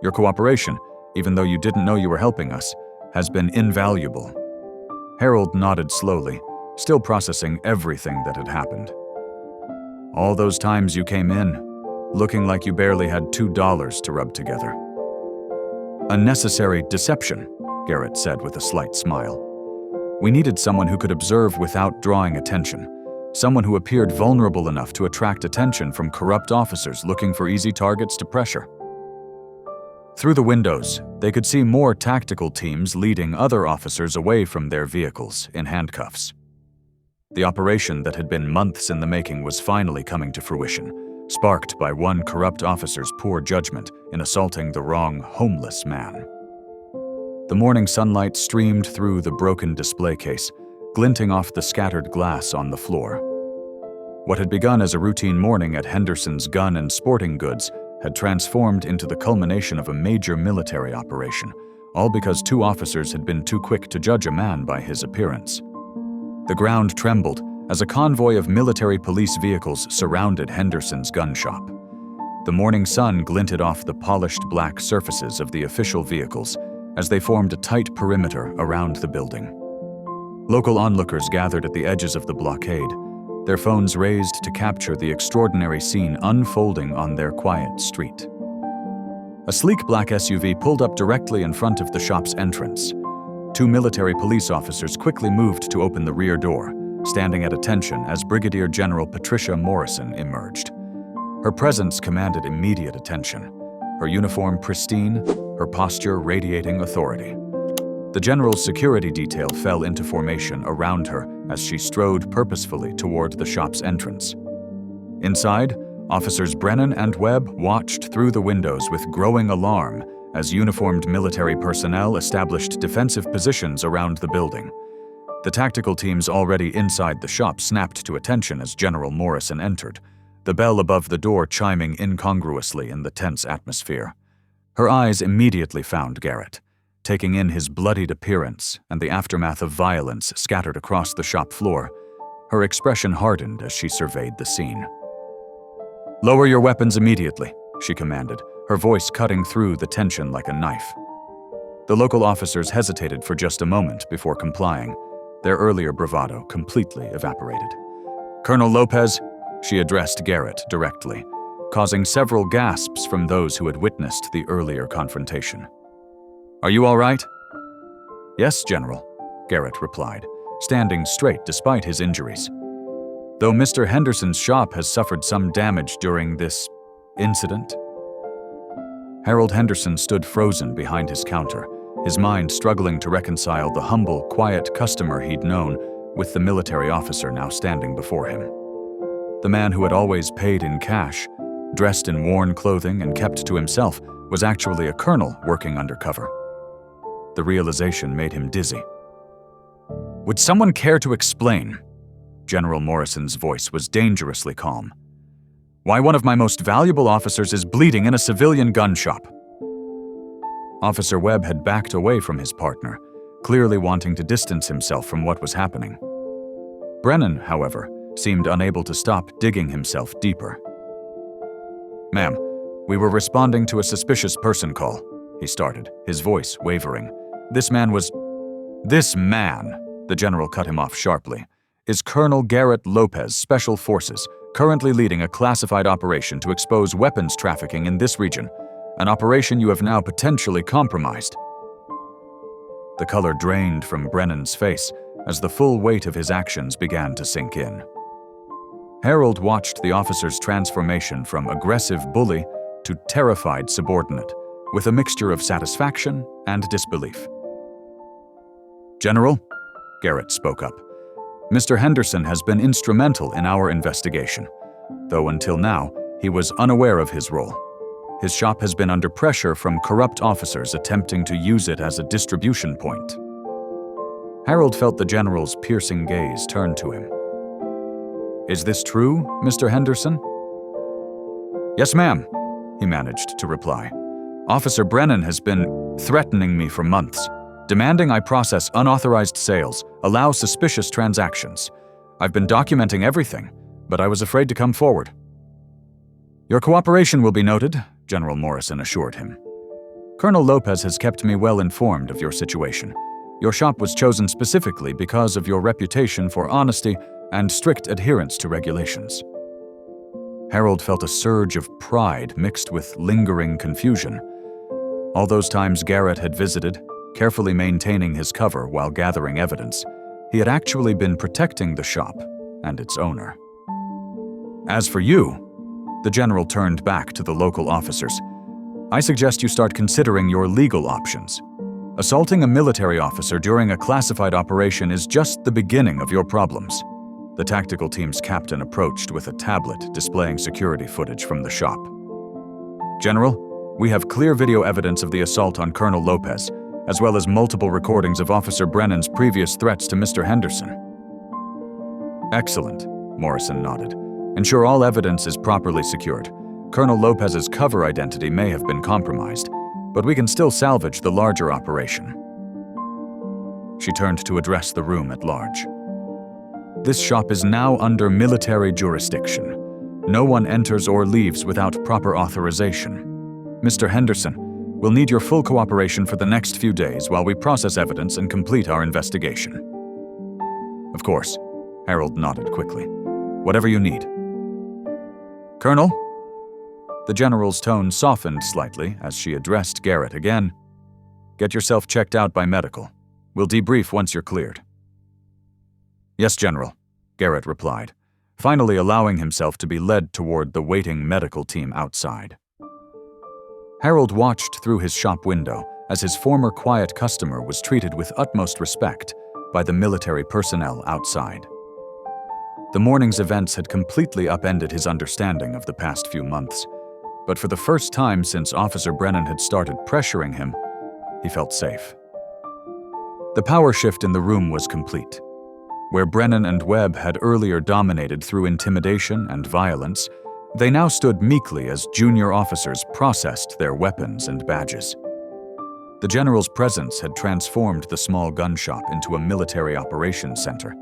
Your cooperation, even though you didn't know you were helping us, has been invaluable." Harold nodded slowly, still processing everything that had happened. "All those times you came in, looking like you barely had $2 to rub together." "Unnecessary deception," Garrett said with a slight smile. "We needed someone who could observe without drawing attention, someone who appeared vulnerable enough to attract attention from corrupt officers looking for easy targets to pressure." Through the windows, they could see more tactical teams leading other officers away from their vehicles in handcuffs. The operation that had been months in the making was finally coming to fruition, sparked by one corrupt officer's poor judgment in assaulting the wrong homeless man. The morning sunlight streamed through the broken display case, glinting off the scattered glass on the floor. What had begun as a routine morning at Henderson's Gun and Sporting Goods had transformed into the culmination of a major military operation, all because 2 officers had been too quick to judge a man by his appearance. The ground trembled as a convoy of military police vehicles surrounded Henderson's gun shop. The morning sun glinted off the polished black surfaces of the official vehicles as they formed a tight perimeter around the building. Local onlookers gathered at the edges of the blockade, their phones raised to capture the extraordinary scene unfolding on their quiet street. A sleek black SUV pulled up directly in front of the shop's entrance. 2 military police officers quickly moved to open the rear door, standing at attention as Brigadier General Patricia Morrison emerged. Her presence commanded immediate attention, her uniform pristine, her posture radiating authority. The general's security detail fell into formation around her as she strode purposefully toward the shop's entrance. Inside, Officers Brennan and Webb watched through the windows with growing alarm as uniformed military personnel established defensive positions around the building. The tactical teams already inside the shop snapped to attention as General Morrison entered, the bell above the door chiming incongruously in the tense atmosphere. Her eyes immediately found Garrett, taking in his bloodied appearance and the aftermath of violence scattered across the shop floor. Her expression hardened as she surveyed the scene. "Lower your weapons immediately," she commanded, her voice cutting through the tension like a knife. The local officers hesitated for just a moment before complying, their earlier bravado completely evaporated. "Colonel Lopez," she addressed Garrett directly, causing several gasps from those who had witnessed the earlier confrontation. "Are you all right?" "Yes, General," Garrett replied, standing straight despite his injuries. "Though Mr. Henderson's shop has suffered some damage during this incident." Harold Henderson stood frozen behind his counter, his mind struggling to reconcile the humble, quiet customer he'd known with the military officer now standing before him. The man who had always paid in cash, dressed in worn clothing and kept to himself, was actually a colonel working undercover. The realization made him dizzy. "Would someone care to explain?" General Morrison's voice was dangerously calm. "Why one of my most valuable officers is bleeding in a civilian gun shop." Officer Webb had backed away from his partner, clearly wanting to distance himself from what was happening. Brennan, however, seemed unable to stop digging himself deeper. "Ma'am, we were responding to a suspicious person call," he started, his voice wavering. "This man," the general cut him off sharply, "is Colonel Garrett Lopez, Special Forces, currently leading a classified operation to expose weapons trafficking in this region, an operation you have now potentially compromised." The color drained from Brennan's face as the full weight of his actions began to sink in. Harold watched the officer's transformation from aggressive bully to terrified subordinate, with a mixture of satisfaction and disbelief. "General," Garrett spoke up, "Mr. Henderson has been instrumental in our investigation, though until now he was unaware of his role. His shop has been under pressure from corrupt officers attempting to use it as a distribution point." Harold felt the general's piercing gaze turn to him. "Is this true, Mr. Henderson?" "Yes, ma'am," he managed to reply. "Officer Brennan has been threatening me for months, demanding I process unauthorized sales, allow suspicious transactions. I've been documenting everything, but I was afraid to come forward." "Your cooperation will be noted," General Morrison assured him. "Colonel Lopez has kept me well informed of your situation. Your shop was chosen specifically because of your reputation for honesty and strict adherence to regulations." Harold felt a surge of pride mixed with lingering confusion. All those times Garrett had visited, carefully maintaining his cover while gathering evidence, he had actually been protecting the shop and its owner. "As for you," the general turned back to the local officers, "I suggest you start considering your legal options. Assaulting a military officer during a classified operation is just the beginning of your problems." The tactical team's captain approached with a tablet displaying security footage from the shop. "General, we have clear video evidence of the assault on Colonel Lopez, as well as multiple recordings of Officer Brennan's previous threats to Mr. Henderson." "Excellent," Morrison nodded. "Ensure all evidence is properly secured. Colonel Lopez's cover identity may have been compromised, but we can still salvage the larger operation." She turned to address the room at large. "This shop is now under military jurisdiction. No one enters or leaves without proper authorization. Mr. Henderson, we'll need your full cooperation for the next few days while we process evidence and complete our investigation." "Of course," Harold nodded quickly. "Whatever you need." "Colonel?" The general's tone softened slightly as she addressed Garrett again. "Get yourself checked out by medical. We'll debrief once you're cleared." "Yes, General," Garrett replied, finally allowing himself to be led toward the waiting medical team outside. Harold watched through his shop window as his former quiet customer was treated with utmost respect by the military personnel outside. The morning's events had completely upended his understanding of the past few months, but for the first time since Officer Brennan had started pressuring him, he felt safe. The power shift in the room was complete. Where Brennan and Webb had earlier dominated through intimidation and violence, they now stood meekly as junior officers processed their weapons and badges. The general's presence had transformed the small gun shop into a military operations center,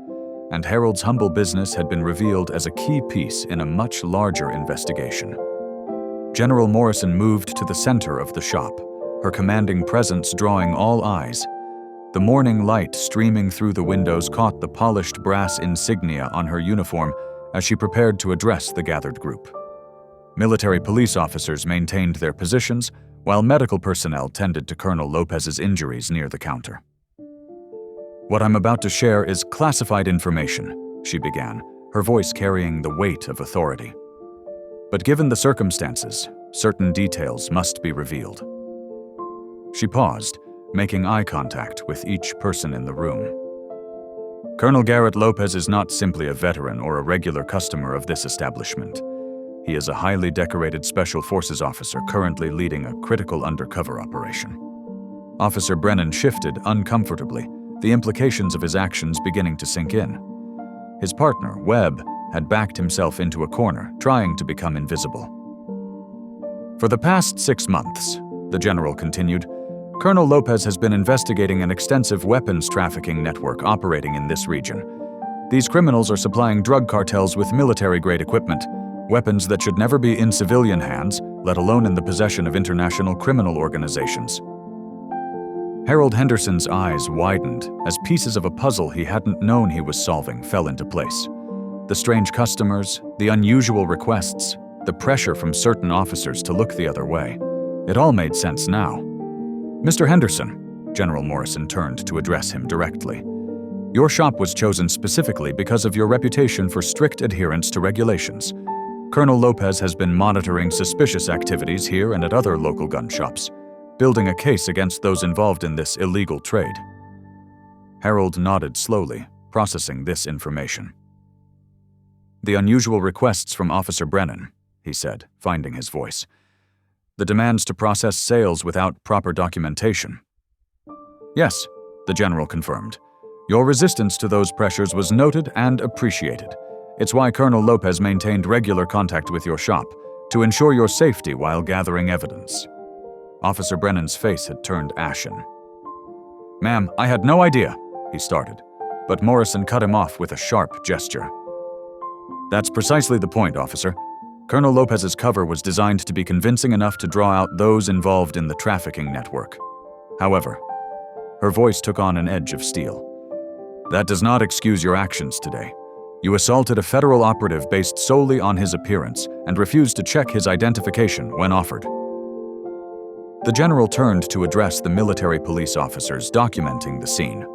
and Harold's humble business had been revealed as a key piece in a much larger investigation. General Morrison moved to the center of the shop, her commanding presence drawing all eyes. The morning light streaming through the windows caught the polished brass insignia on her uniform as she prepared to address the gathered group. Military police officers maintained their positions, while medical personnel tended to Colonel Lopez's injuries near the counter. "What I'm about to share is classified information," she began, her voice carrying the weight of authority. "But given the circumstances, certain details must be revealed." She paused, making eye contact with each person in the room. "Colonel Garrett Lopez is not simply a veteran or a regular customer of this establishment. He is a highly decorated Special Forces officer currently leading a critical undercover operation." Officer Brennan shifted uncomfortably, the implications of his actions beginning to sink in. His partner, Webb, had backed himself into a corner, trying to become invisible. For the past 6 months, the general continued, Colonel Lopez has been investigating an extensive weapons trafficking network operating in this region. These criminals are supplying drug cartels with military-grade equipment, weapons that should never be in civilian hands, let alone in the possession of international criminal organizations. Harold Henderson's eyes widened as pieces of a puzzle he hadn't known he was solving fell into place. The strange customers, the unusual requests, the pressure from certain officers to look the other way. It all made sense now. Mr. Henderson, General Morrison turned to address him directly. Your shop was chosen specifically because of your reputation for strict adherence to regulations. Colonel Lopez has been monitoring suspicious activities here and at other local gun shops, building a case against those involved in this illegal trade. Harold nodded slowly, processing this information. The unusual requests from Officer Brennan, he said, finding his voice. The demands to process sales without proper documentation. Yes, the general confirmed. Your resistance to those pressures was noted and appreciated. It's why Colonel Lopez maintained regular contact with your shop, to ensure your safety while gathering evidence. Officer Brennan's face had turned ashen. Ma'am, I had no idea, he started, but Morrison cut him off with a sharp gesture. That's precisely the point, officer. Colonel Lopez's cover was designed to be convincing enough to draw out those involved in the trafficking network. However, her voice took on an edge of steel. That does not excuse your actions today. You assaulted a federal operative based solely on his appearance and refused to check his identification when offered. The general turned to address the military police officers documenting the scene.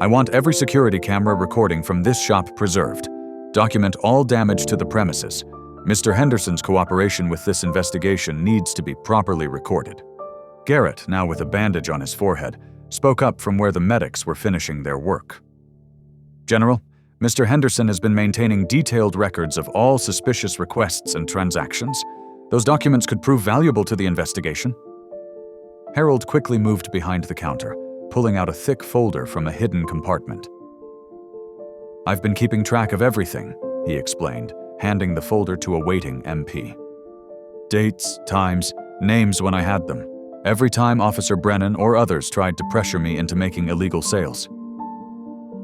I want every security camera recording from this shop preserved. Document all damage to the premises. Mr. Henderson's cooperation with this investigation needs to be properly recorded. Garrett, now with a bandage on his forehead, spoke up from where the medics were finishing their work. General, Mr. Henderson has been maintaining detailed records of all suspicious requests and transactions. Those documents could prove valuable to the investigation. Harold quickly moved behind the counter, pulling out a thick folder from a hidden compartment. I've been keeping track of everything, he explained, handing the folder to a waiting MP. Dates, times, names when I had them. Every time Officer Brennan or others tried to pressure me into making illegal sales.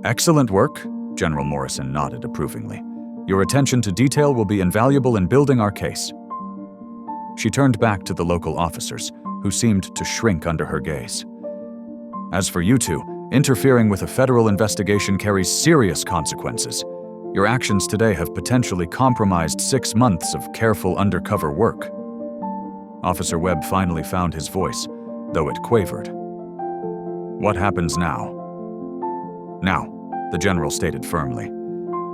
Excellent work, General Morrison nodded approvingly. Your attention to detail will be invaluable in building our case. She turned back to the local officers, who seemed to shrink under her gaze. As for you two, interfering with a federal investigation carries serious consequences. Your actions today have potentially compromised 6 months of careful undercover work. Officer Webb finally found his voice, though it quavered. What happens now? Now, the general stated firmly.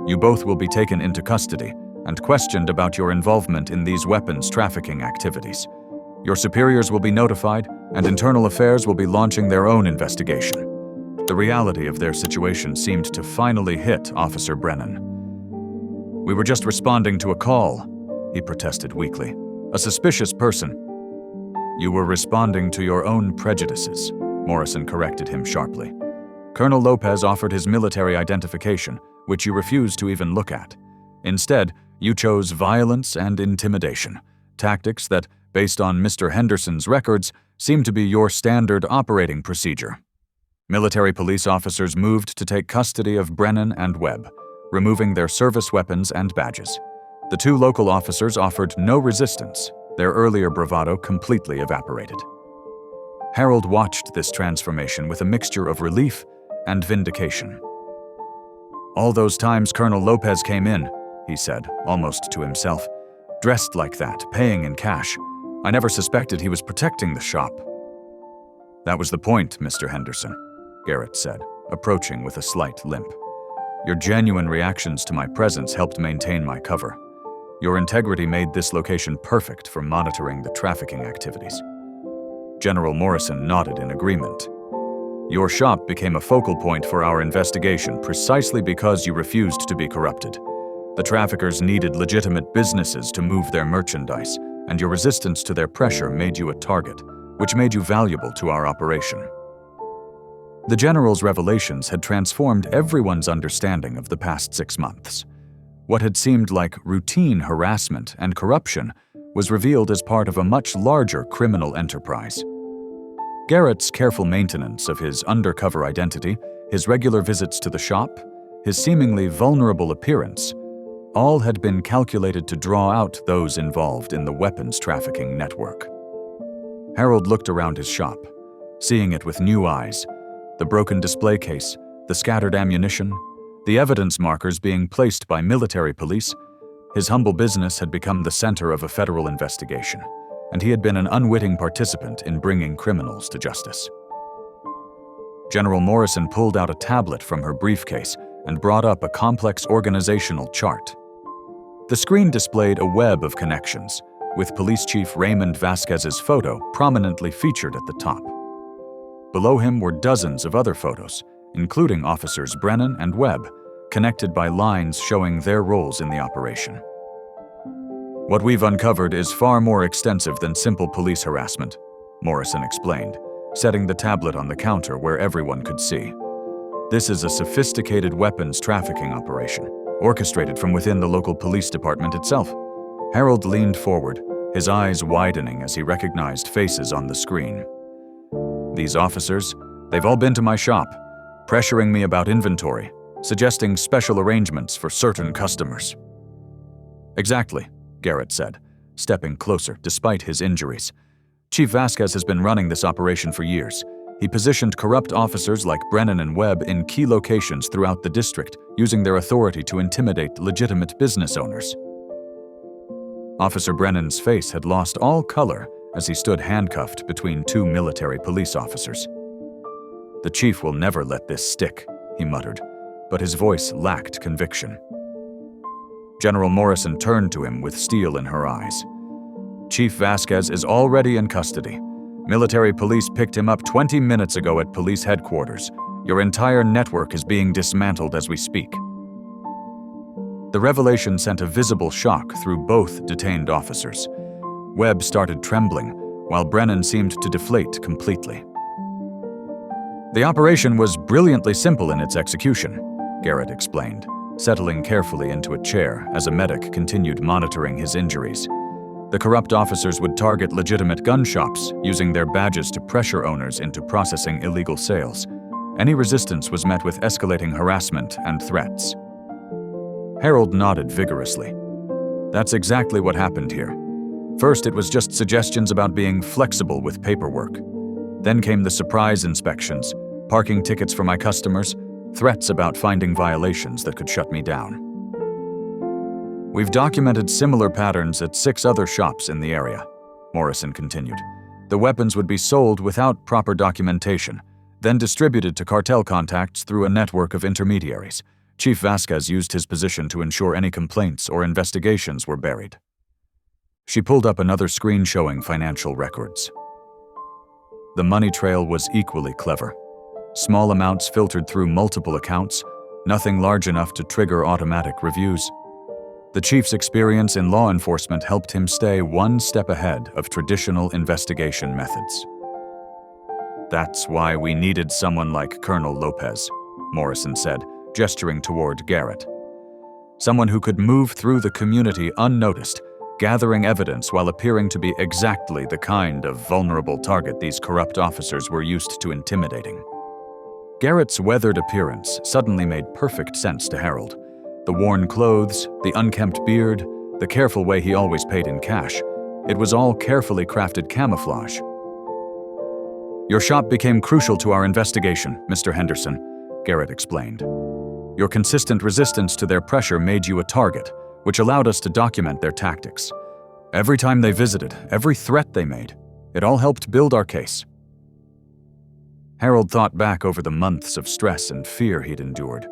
You both will be taken into custody and questioned about your involvement in these weapons trafficking activities. Your superiors will be notified, and Internal Affairs will be launching their own investigation. The reality of their situation seemed to finally hit Officer Brennan. We were just responding to a call, he protested weakly. A suspicious person. You were responding to your own prejudices, Morrison corrected him sharply. Colonel Lopez offered his military identification, which you refused to even look at. Instead, you chose violence and intimidation, tactics that, based on Mr. Henderson's records, seem to be your standard operating procedure. Military police officers moved to take custody of Brennan and Webb, removing their service weapons and badges. The 2 local officers offered no resistance. Their earlier bravado completely evaporated. Harold watched this transformation with a mixture of relief and vindication. All those times Colonel Lopez came in, he said, almost to himself, dressed like that, paying in cash. I never suspected he was protecting the shop. That was the point, Mr. Henderson, Garrett said, approaching with a slight limp. Your genuine reactions to my presence helped maintain my cover. Your integrity made this location perfect for monitoring the trafficking activities. General Morrison nodded in agreement. Your shop became a focal point for our investigation precisely because you refused to be corrupted. The traffickers needed legitimate businesses to move their merchandise, and your resistance to their pressure made you a target, which made you valuable to our operation. The general's revelations had transformed everyone's understanding of the past 6 months. What had seemed like routine harassment and corruption was revealed as part of a much larger criminal enterprise. Garrett's careful maintenance of his undercover identity, his regular visits to the shop, his seemingly vulnerable appearance, all had been calculated to draw out those involved in the weapons trafficking network. Harold looked around his shop, seeing it with new eyes: the broken display case, the scattered ammunition, the evidence markers being placed by military police. His humble business had become the center of a federal investigation, and he had been an unwitting participant in bringing criminals to justice. General Morrison pulled out a tablet from her briefcase and brought up a complex organizational chart. The screen displayed a web of connections, with Police Chief Raymond Vasquez's photo prominently featured at the top. Below him were dozens of other photos, including Officers Brennan and Webb, connected by lines showing their roles in the operation. "What we've uncovered is far more extensive than simple police harassment," Morrison explained, setting the tablet on the counter where everyone could see. "This is a sophisticated weapons trafficking operation, orchestrated from within the local police department itself." Harold leaned forward, his eyes widening as he recognized faces on the screen. "These officers, they've all been to my shop, pressuring me about inventory, suggesting special arrangements for certain customers." "Exactly," Garrett said, stepping closer despite his injuries. "Chief Vasquez has been running this operation for years. He positioned corrupt officers like Brennan and Webb in key locations throughout the district, using their authority to intimidate legitimate business owners." Officer Brennan's face had lost all color as he stood handcuffed between two military police officers. "The chief will never let this stick," he muttered, but his voice lacked conviction. General Morrison turned to him with steel in her eyes. "Chief Vasquez is already in custody. Military police picked him up 20 minutes ago at police headquarters. Your entire network is being dismantled as we speak." The revelation sent a visible shock through both detained officers. Webb started trembling, while Brennan seemed to deflate completely. "The operation was brilliantly simple in its execution," Garrett explained, settling carefully into a chair as a medic continued monitoring his injuries. "The corrupt officers would target legitimate gun shops, using their badges to pressure owners into processing illegal sales. Any resistance was met with escalating harassment and threats." Harold nodded vigorously. "That's exactly what happened here. First, it was just suggestions about being flexible with paperwork. Then came the surprise inspections, parking tickets for my customers, threats about finding violations that could shut me down. We've documented similar patterns at 6 other shops in the area," Morrison continued. "The weapons would be sold without proper documentation, then distributed to cartel contacts through a network of intermediaries. Chief Vasquez used his position to ensure any complaints or investigations were buried." She pulled up another screen showing financial records. The money trail was equally clever. Small amounts filtered through multiple accounts, nothing large enough to trigger automatic reviews. The chief's experience in law enforcement helped him stay one step ahead of traditional investigation methods. "That's why we needed someone like Colonel Lopez," Morrison said, gesturing toward Garrett. "Someone who could move through the community unnoticed, gathering evidence while appearing to be exactly the kind of vulnerable target these corrupt officers were used to intimidating." Garrett's weathered appearance suddenly made perfect sense to Harold. The worn clothes, the unkempt beard, the careful way he always paid in cash. It was all carefully crafted camouflage. "Your shop became crucial to our investigation, Mr. Henderson," Garrett explained. "Your consistent resistance to their pressure made you a target, which allowed us to document their tactics. Every time they visited, every threat they made, it all helped build our case." Harold thought back over the months of stress and fear he'd endured.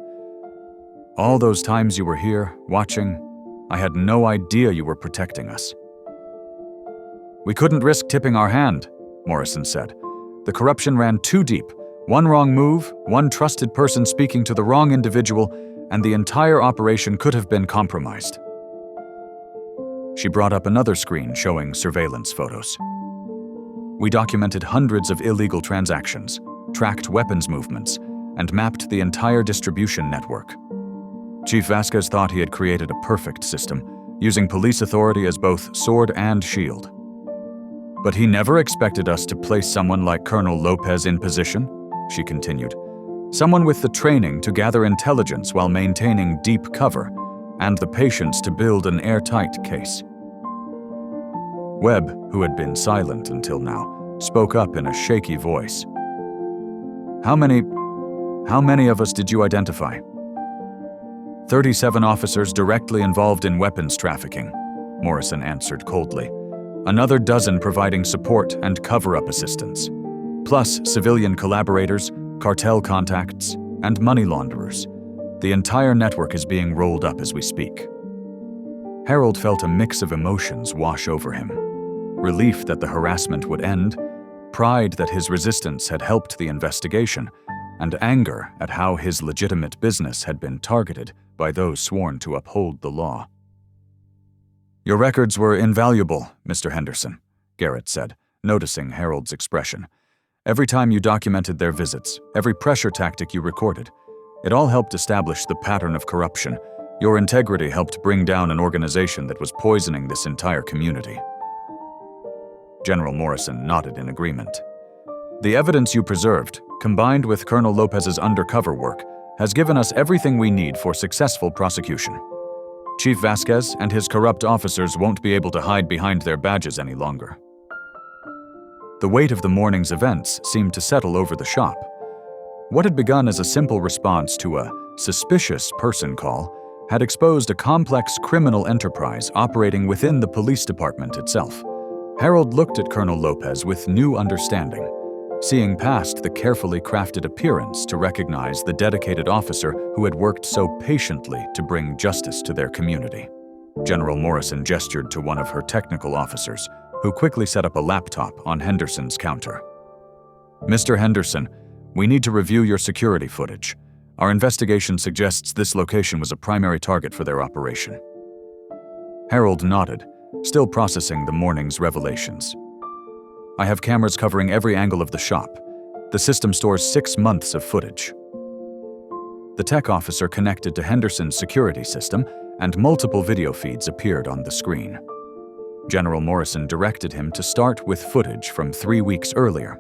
"All those times you were here, watching, I had no idea you were protecting us." "We couldn't risk tipping our hand," Morrison said. "The corruption ran too deep. One wrong move, one trusted person speaking to the wrong individual, and the entire operation could have been compromised." She brought up another screen showing surveillance photos. "We documented hundreds of illegal transactions, tracked weapons movements, and mapped the entire distribution network. Chief Vasquez thought he had created a perfect system, using police authority as both sword and shield. But he never expected us to place someone like Colonel Lopez in position, she continued. Someone with the training to gather intelligence while maintaining deep cover, and the patience to build an airtight case. Webb, who had been silent until now, spoke up in a shaky voice. How many of us did you identify? 37 officers directly involved in weapons trafficking, Morrison answered coldly. Another dozen providing support and cover-up assistance, plus civilian collaborators, cartel contacts, and money launderers. The entire network is being rolled up as we speak. Harold felt a mix of emotions wash over him. Relief that the harassment would end, pride that his resistance had helped the investigation, and anger at how his legitimate business had been targeted by those sworn to uphold the law. Your records were invaluable, Mr. Henderson, Garrett said, noticing Harold's expression. Every time you documented their visits, every pressure tactic you recorded, it all helped establish the pattern of corruption. Your integrity helped bring down an organization that was poisoning this entire community. General Morrison nodded in agreement. The evidence you preserved, combined with Colonel Lopez's undercover work, has given us everything we need for successful prosecution. Chief Vasquez and his corrupt officers won't be able to hide behind their badges any longer. The weight of the morning's events seemed to settle over the shop. What had begun as a simple response to a suspicious person call had exposed a complex criminal enterprise operating within the police department itself. Harold looked at Colonel Lopez with new understanding, seeing past the carefully crafted appearance to recognize the dedicated officer who had worked so patiently to bring justice to their community. General Morrison gestured to one of her technical officers, who quickly set up a laptop on Henderson's counter. Mr. Henderson, we need to review your security footage. Our investigation suggests this location was a primary target for their operation. Harold nodded, still processing the morning's revelations. I have cameras covering every angle of the shop. The system stores 6 months of footage. The tech officer connected to Henderson's security system, and multiple video feeds appeared on the screen. General Morrison directed him to start with footage from 3 weeks earlier.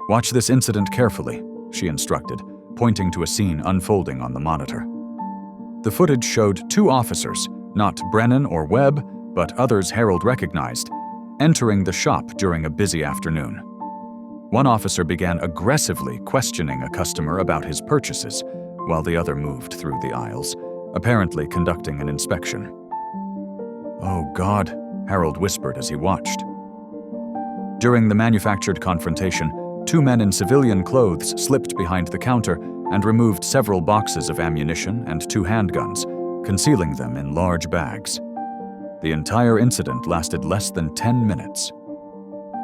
Watch this incident carefully, she instructed, pointing to a scene unfolding on the monitor. The footage showed 2 officers, not Brennan or Webb, but others Harold recognized, entering the shop during a busy afternoon. One officer began aggressively questioning a customer about his purchases, while the other moved through the aisles, apparently conducting an inspection. Oh God, Harold whispered as he watched. During the manufactured confrontation, 2 men in civilian clothes slipped behind the counter and removed several boxes of ammunition and 2 handguns, concealing them in large bags. The entire incident lasted less than 10 minutes.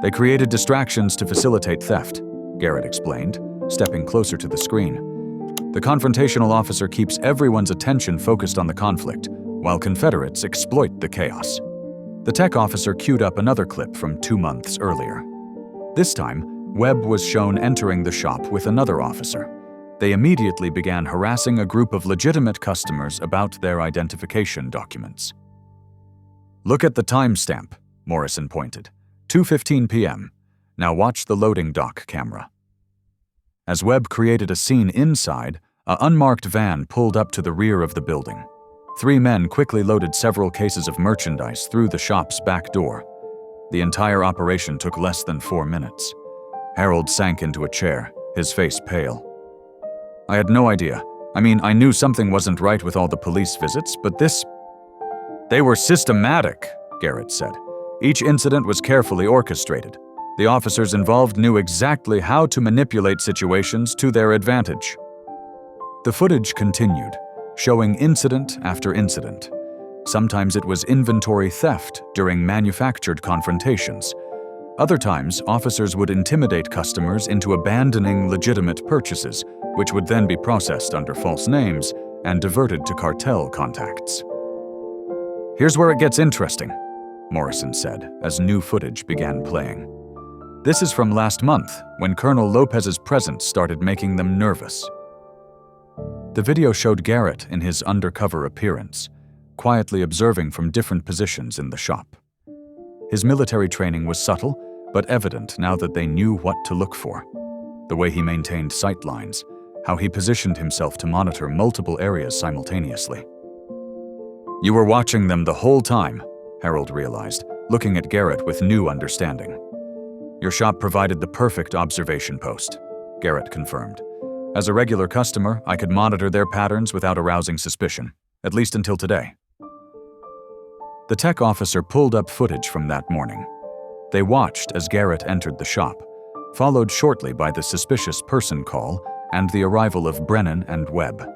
They created distractions to facilitate theft, Garrett explained, stepping closer to the screen. The confrontational officer keeps everyone's attention focused on the conflict, while Confederates exploit the chaos. The tech officer queued up another clip from 2 months earlier. This time, Webb was shown entering the shop with another officer. They immediately began harassing a group of legitimate customers about their identification documents. Look at the timestamp, Morrison pointed. 2:15 p.m. Now watch the loading dock camera. As Webb created a scene inside, an unmarked van pulled up to the rear of the building. 3 men quickly loaded several cases of merchandise through the shop's back door. The entire operation took less than 4 minutes. Harold sank into a chair, his face pale. I had no idea. I knew something wasn't right with all the police visits, but this... They were systematic, Garrett said. Each incident was carefully orchestrated. The officers involved knew exactly how to manipulate situations to their advantage. The footage continued, showing incident after incident. Sometimes it was inventory theft during manufactured confrontations. Other times, officers would intimidate customers into abandoning legitimate purchases, which would then be processed under false names and diverted to cartel contacts. Here's where it gets interesting, Morrison said as new footage began playing. This is from last month, when Colonel Lopez's presence started making them nervous. The video showed Garrett in his undercover appearance, quietly observing from different positions in the shop. His military training was subtle, but evident now that they knew what to look for. The way he maintained sight lines, how he positioned himself to monitor multiple areas simultaneously. You were watching them the whole time, Harold realized, looking at Garrett with new understanding. Your shop provided the perfect observation post, Garrett confirmed. As a regular customer, I could monitor their patterns without arousing suspicion, at least until today. The tech officer pulled up footage from that morning. They watched as Garrett entered the shop, followed shortly by the suspicious person call and the arrival of Brennan and Webb.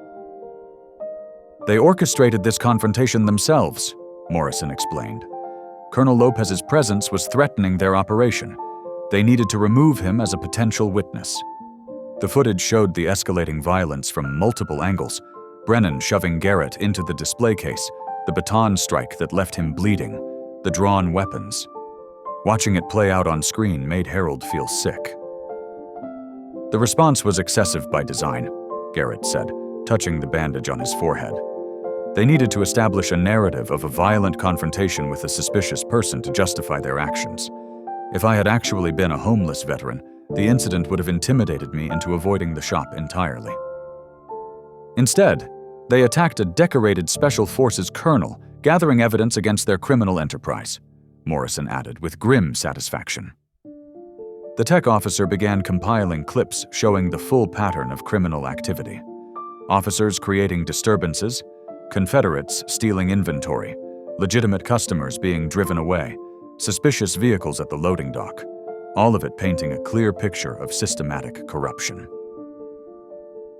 They orchestrated this confrontation themselves, Morrison explained. Colonel Lopez's presence was threatening their operation. They needed to remove him as a potential witness. The footage showed the escalating violence from multiple angles, Brennan shoving Garrett into the display case, the baton strike that left him bleeding, the drawn weapons. Watching it play out on screen made Harold feel sick. The response was excessive by design, Garrett said, touching the bandage on his forehead. They needed to establish a narrative of a violent confrontation with a suspicious person to justify their actions. If I had actually been a homeless veteran, the incident would have intimidated me into avoiding the shop entirely. Instead, they attacked a decorated Special Forces colonel, gathering evidence against their criminal enterprise, Morrison added with grim satisfaction. The tech officer began compiling clips showing the full pattern of criminal activity. Officers creating disturbances, Confederates stealing inventory, legitimate customers being driven away, suspicious vehicles at the loading dock, all of it painting a clear picture of systematic corruption.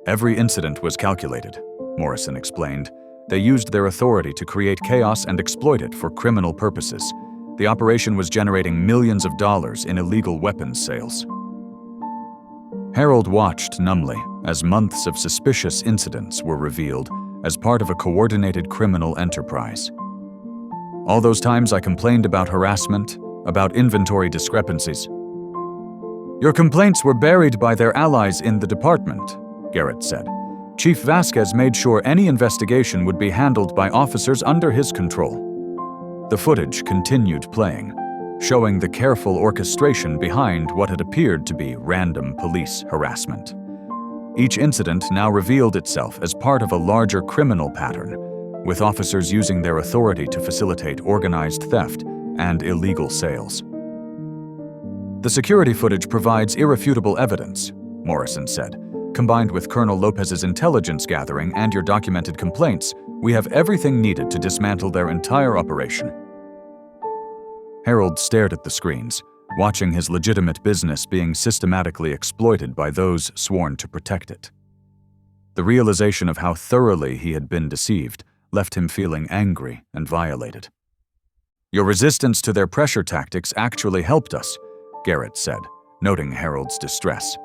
Every incident was calculated, Morrison explained. They used their authority to create chaos and exploit it for criminal purposes. The operation was generating millions of dollars in illegal weapons sales. Harold watched numbly as months of suspicious incidents were revealed as part of a coordinated criminal enterprise. All those times I complained about harassment, about inventory discrepancies. Your complaints were buried by their allies in the department, Garrett said. Chief Vasquez made sure any investigation would be handled by officers under his control. The footage continued playing, showing the careful orchestration behind what had appeared to be random police harassment. Each incident now revealed itself as part of a larger criminal pattern, with officers using their authority to facilitate organized theft and illegal sales. The security footage provides irrefutable evidence, Morrison said. Combined with Colonel Lopez's intelligence gathering and your documented complaints, we have everything needed to dismantle their entire operation. Harold stared at the screens, watching his legitimate business being systematically exploited by those sworn to protect it. The realization of how thoroughly he had been deceived left him feeling angry and violated. Your resistance to their pressure tactics actually helped us, Garrett said, noting Harold's distress.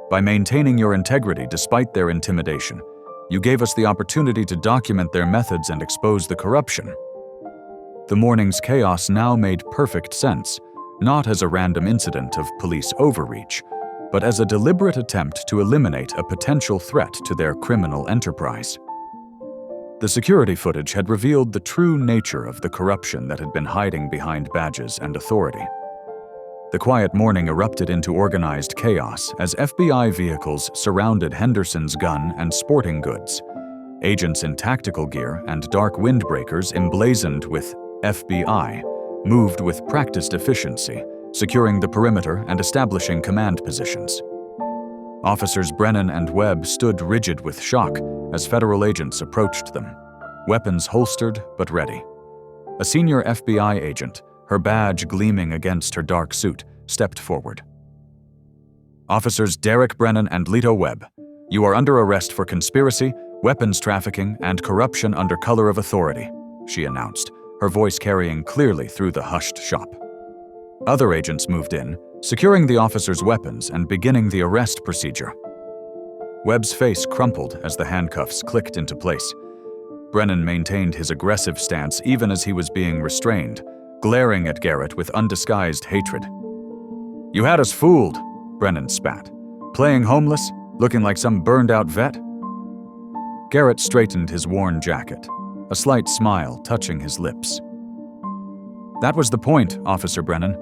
By maintaining your integrity despite their intimidation, you gave us the opportunity to document their methods and expose the corruption. The morning's chaos now made perfect sense, not as a random incident of police overreach, but as a deliberate attempt to eliminate a potential threat to their criminal enterprise. The security footage had revealed the true nature of the corruption that had been hiding behind badges and authority. The quiet morning erupted into organized chaos as FBI vehicles surrounded Henderson's gun and sporting goods. Agents in tactical gear and dark windbreakers emblazoned with FBI moved with practiced efficiency, securing the perimeter and establishing command positions. Officers Brennan and Webb stood rigid with shock as federal agents approached them, weapons holstered but ready. A senior FBI agent, her badge gleaming against her dark suit, stepped forward. Officers Derek Brennan and Leto Webb, you are under arrest for conspiracy, weapons trafficking, and corruption under color of authority, she announced, her voice carrying clearly through the hushed shop. Other agents moved in, securing the officers' weapons and beginning the arrest procedure. Webb's face crumpled as the handcuffs clicked into place. Brennan maintained his aggressive stance even as he was being restrained, glaring at Garrett with undisguised hatred. "You had us fooled," Brennan spat. "Playing homeless, looking like some burned-out vet?" Garrett straightened his worn jacket, a slight smile touching his lips. "That was the point, Officer Brennan.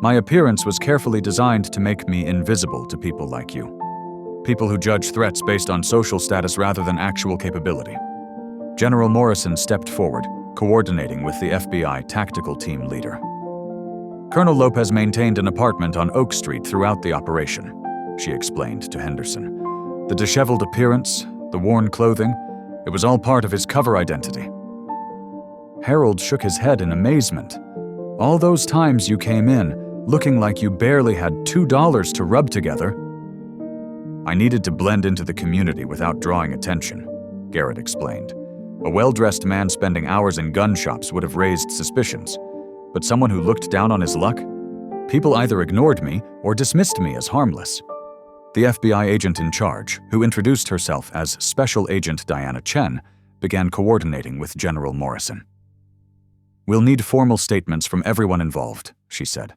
My appearance was carefully designed to make me invisible to people like you. People who judge threats based on social status rather than actual capability." General Morrison stepped forward, coordinating with the FBI tactical team leader. "Colonel Lopez maintained an apartment on Oak Street throughout the operation," she explained to Henderson. "The disheveled appearance, the worn clothing, it was all part of his cover identity." Harold shook his head in amazement. "All those times you came in, looking like you barely had $2 to rub together." "I needed to blend into the community without drawing attention," Garrett explained. "A well-dressed man spending hours in gun shops would have raised suspicions. But someone who looked down on his luck? People either ignored me or dismissed me as harmless." The FBI agent in charge, who introduced herself as Special Agent Diana Chen, began coordinating with General Morrison. "We'll need formal statements from everyone involved," she said.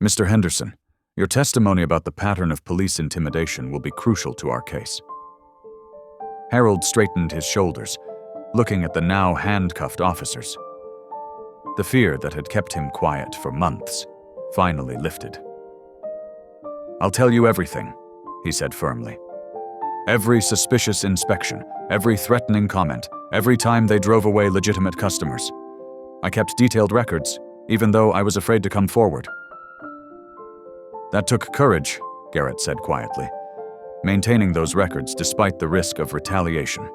"Mr. Henderson, your testimony about the pattern of police intimidation will be crucial to our case." Harold straightened his shoulders, looking at the now handcuffed officers. The fear that had kept him quiet for months finally lifted. "I'll tell you everything," he said firmly. "Every suspicious inspection, every threatening comment, every time they drove away legitimate customers. I kept detailed records, even though I was afraid to come forward." "That took courage," Garrett said quietly, "maintaining those records despite the risk of retaliation."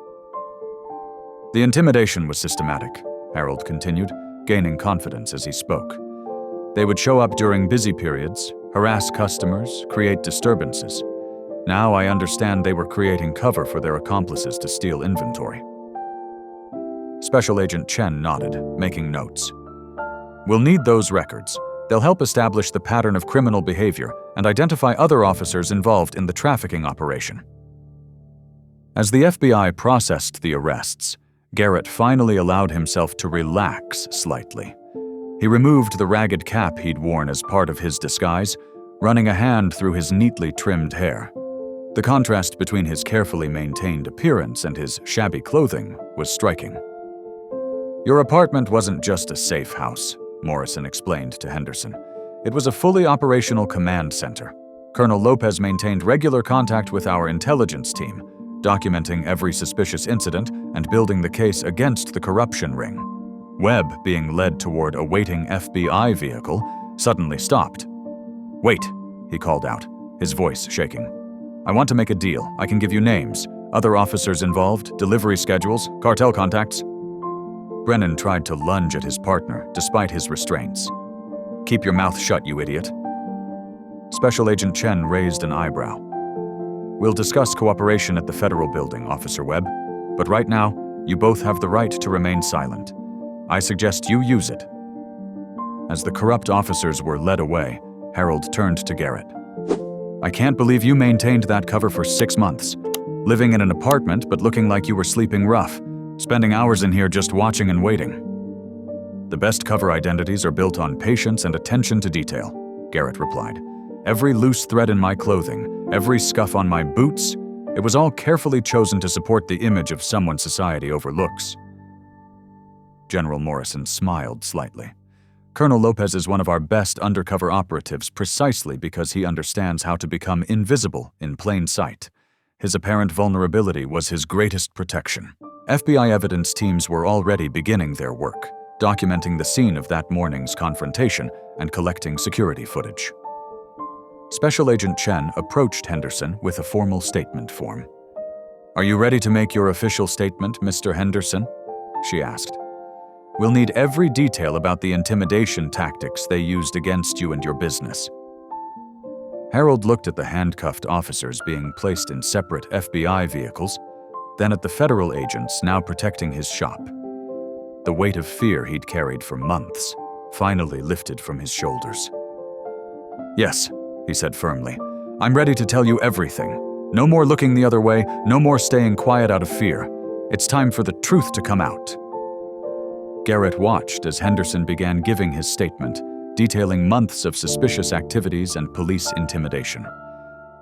"The intimidation was systematic," Harold continued, gaining confidence as he spoke. "They would show up during busy periods, harass customers, create disturbances. Now I understand they were creating cover for their accomplices to steal inventory." Special Agent Chen nodded, making notes. "We'll need those records. They'll help establish the pattern of criminal behavior and identify other officers involved in the trafficking operation." As the FBI processed the arrests, Garrett finally allowed himself to relax slightly. He removed the ragged cap he'd worn as part of his disguise, running a hand through his neatly trimmed hair. The contrast between his carefully maintained appearance and his shabby clothing was striking. "Your apartment wasn't just a safe house," Morrison explained to Henderson. "It was a fully operational command center. Colonel Lopez maintained regular contact with our intelligence team, documenting every suspicious incident and building the case against the corruption ring." Webb, being led toward a waiting FBI vehicle, suddenly stopped. "Wait," he called out, his voice shaking. "I want to make a deal. I can give you names, other officers involved, delivery schedules, cartel contacts." Brennan tried to lunge at his partner, despite his restraints. "Keep your mouth shut, you idiot." Special Agent Chen raised an eyebrow. "We'll discuss cooperation at the federal building, Officer Webb, but right now, you both have the right to remain silent. I suggest you use it." As the corrupt officers were led away, Harold turned to Garrett. "I can't believe you maintained that cover for 6 months, living in an apartment but looking like you were sleeping rough, spending hours in here just watching and waiting." "The best cover identities are built on patience and attention to detail," Garrett replied. "Every loose thread in my clothing, every scuff on my boots, it was all carefully chosen to support the image of someone society overlooks." General Morrison smiled slightly. "Colonel Lopez is one of our best undercover operatives precisely because he understands how to become invisible in plain sight. His apparent vulnerability was his greatest protection." FBI evidence teams were already beginning their work, documenting the scene of that morning's confrontation and collecting security footage. Special Agent Chen approached Henderson with a formal statement form. "Are you ready to make your official statement, Mr. Henderson?" she asked. "We'll need every detail about the intimidation tactics they used against you and your business." Harold looked at the handcuffed officers being placed in separate FBI vehicles, then at the federal agents now protecting his shop. The weight of fear he'd carried for months finally lifted from his shoulders. "Yes," he said firmly, "I'm ready to tell you everything. No more looking the other way, no more staying quiet out of fear. It's time for the truth to come out." Garrett watched as Henderson began giving his statement, detailing months of suspicious activities and police intimidation.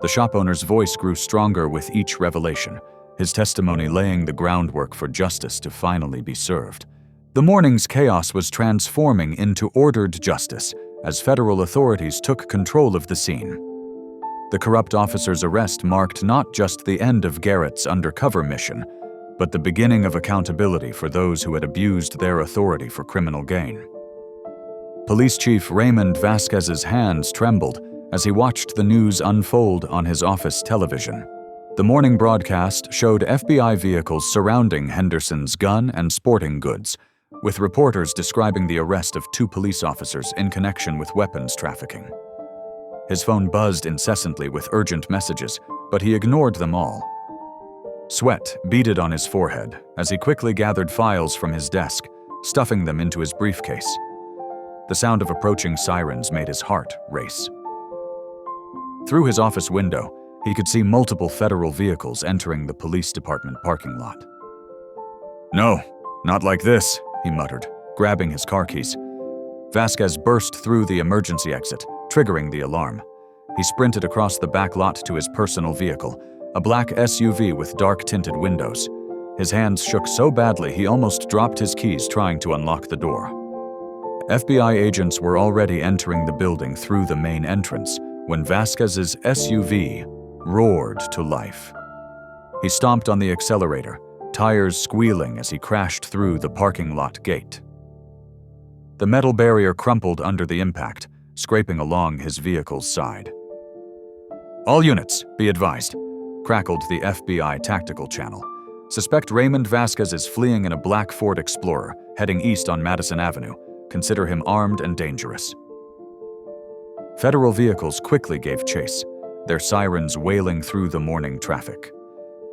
The shop owner's voice grew stronger with each revelation, his testimony laying the groundwork for justice to finally be served. The morning's chaos was transforming into ordered justice as federal authorities took control of the scene. The corrupt officer's arrest marked not just the end of Garrett's undercover mission, but the beginning of accountability for those who had abused their authority for criminal gain. Police Chief Raymond Vasquez's hands trembled as he watched the news unfold on his office television. The morning broadcast showed FBI vehicles surrounding Henderson's gun and sporting goods, with reporters describing the arrest of 2 police officers in connection with weapons trafficking. His phone buzzed incessantly with urgent messages, but he ignored them all. Sweat beaded on his forehead as he quickly gathered files from his desk, stuffing them into his briefcase. The sound of approaching sirens made his heart race. Through his office window, he could see multiple federal vehicles entering the police department parking lot. "No, not like this," he muttered, grabbing his car keys. Vasquez burst through the emergency exit, triggering the alarm. He sprinted across the back lot to his personal vehicle, a black SUV with dark-tinted windows. His hands shook so badly he almost dropped his keys trying to unlock the door. FBI agents were already entering the building through the main entrance when Vasquez's SUV roared to life. He stomped on the accelerator, tires squealing as he crashed through the parking lot gate. The metal barrier crumpled under the impact, scraping along his vehicle's side. "All units, be advised," crackled the FBI tactical channel. "Suspect Raymond Vasquez is fleeing in a black Ford Explorer, heading east on Madison Avenue. Consider him armed and dangerous." Federal vehicles quickly gave chase, their sirens wailing through the morning traffic.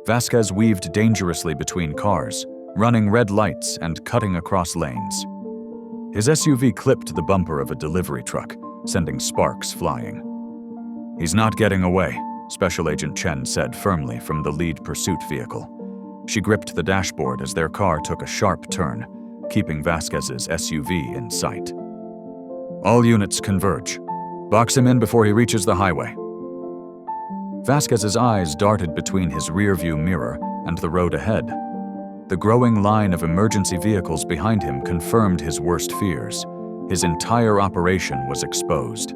Vasquez weaved dangerously between cars, running red lights and cutting across lanes. His SUV clipped the bumper of a delivery truck, sending sparks flying. "He's not getting away," Special Agent Chen said firmly from the lead pursuit vehicle. She gripped the dashboard as their car took a sharp turn, keeping Vasquez's SUV in sight. "All units converge. Box him in before he reaches the highway." Vasquez's eyes darted between his rearview mirror and the road ahead. The growing line of emergency vehicles behind him confirmed his worst fears. His entire operation was exposed.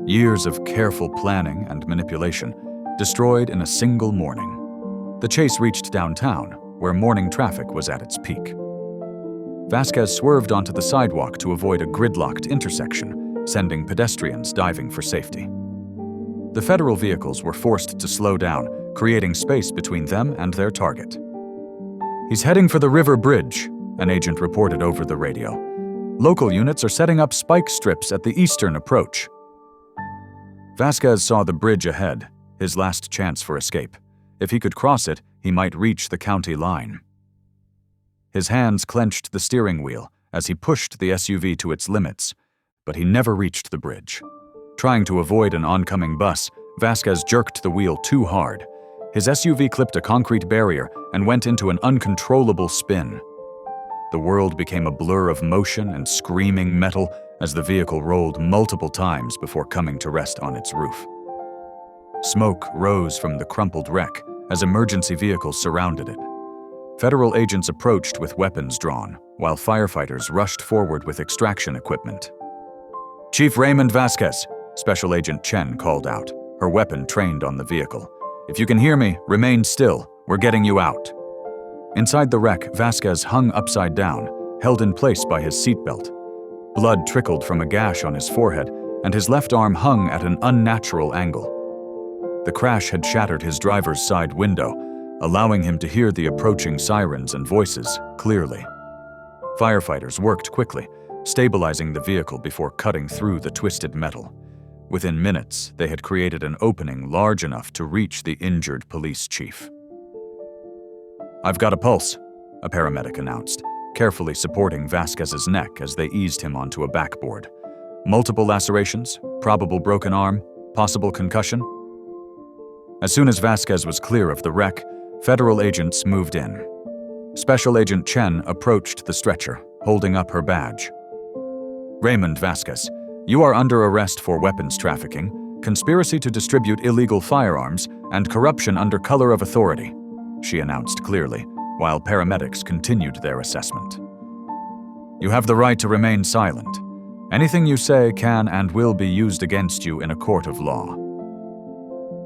Years of careful planning and manipulation, destroyed in a single morning. The chase reached downtown, where morning traffic was at its peak. Vasquez swerved onto the sidewalk to avoid a gridlocked intersection, sending pedestrians diving for safety. The federal vehicles were forced to slow down, creating space between them and their target. "He's heading for the river bridge," an agent reported over the radio. "Local units are setting up spike strips at the eastern approach." Vasquez saw the bridge ahead, his last chance for escape. If he could cross it, he might reach the county line. His hands clenched the steering wheel as he pushed the SUV to its limits, but he never reached the bridge. Trying to avoid an oncoming bus, Vasquez jerked the wheel too hard. His SUV clipped a concrete barrier and went into an uncontrollable spin. The world became a blur of motion and screaming metal as the vehicle rolled multiple times before coming to rest on its roof. Smoke rose from the crumpled wreck as emergency vehicles surrounded it. Federal agents approached with weapons drawn, while firefighters rushed forward with extraction equipment. "Chief Raymond Vasquez," Special Agent Chen called out, her weapon trained on the vehicle. "If you can hear me, remain still. We're getting you out." Inside the wreck, Vasquez hung upside down, held in place by his seatbelt. Blood trickled from a gash on his forehead, and his left arm hung at an unnatural angle. The crash had shattered his driver's side window, allowing him to hear the approaching sirens and voices clearly. Firefighters worked quickly, stabilizing the vehicle before cutting through the twisted metal. Within minutes, they had created an opening large enough to reach the injured police chief. "I've got a pulse," a paramedic announced, carefully supporting Vasquez's neck as they eased him onto a backboard. "Multiple lacerations, probable broken arm, possible concussion." As soon as Vasquez was clear of the wreck, federal agents moved in. Special Agent Chen approached the stretcher, holding up her badge. "Raymond Vasquez, You are under arrest for weapons trafficking, conspiracy to distribute illegal firearms, and corruption under color of authority, she announced clearly, while paramedics continued their assessment. You have the right to remain silent. Anything you say can and will be used against you in a court of law.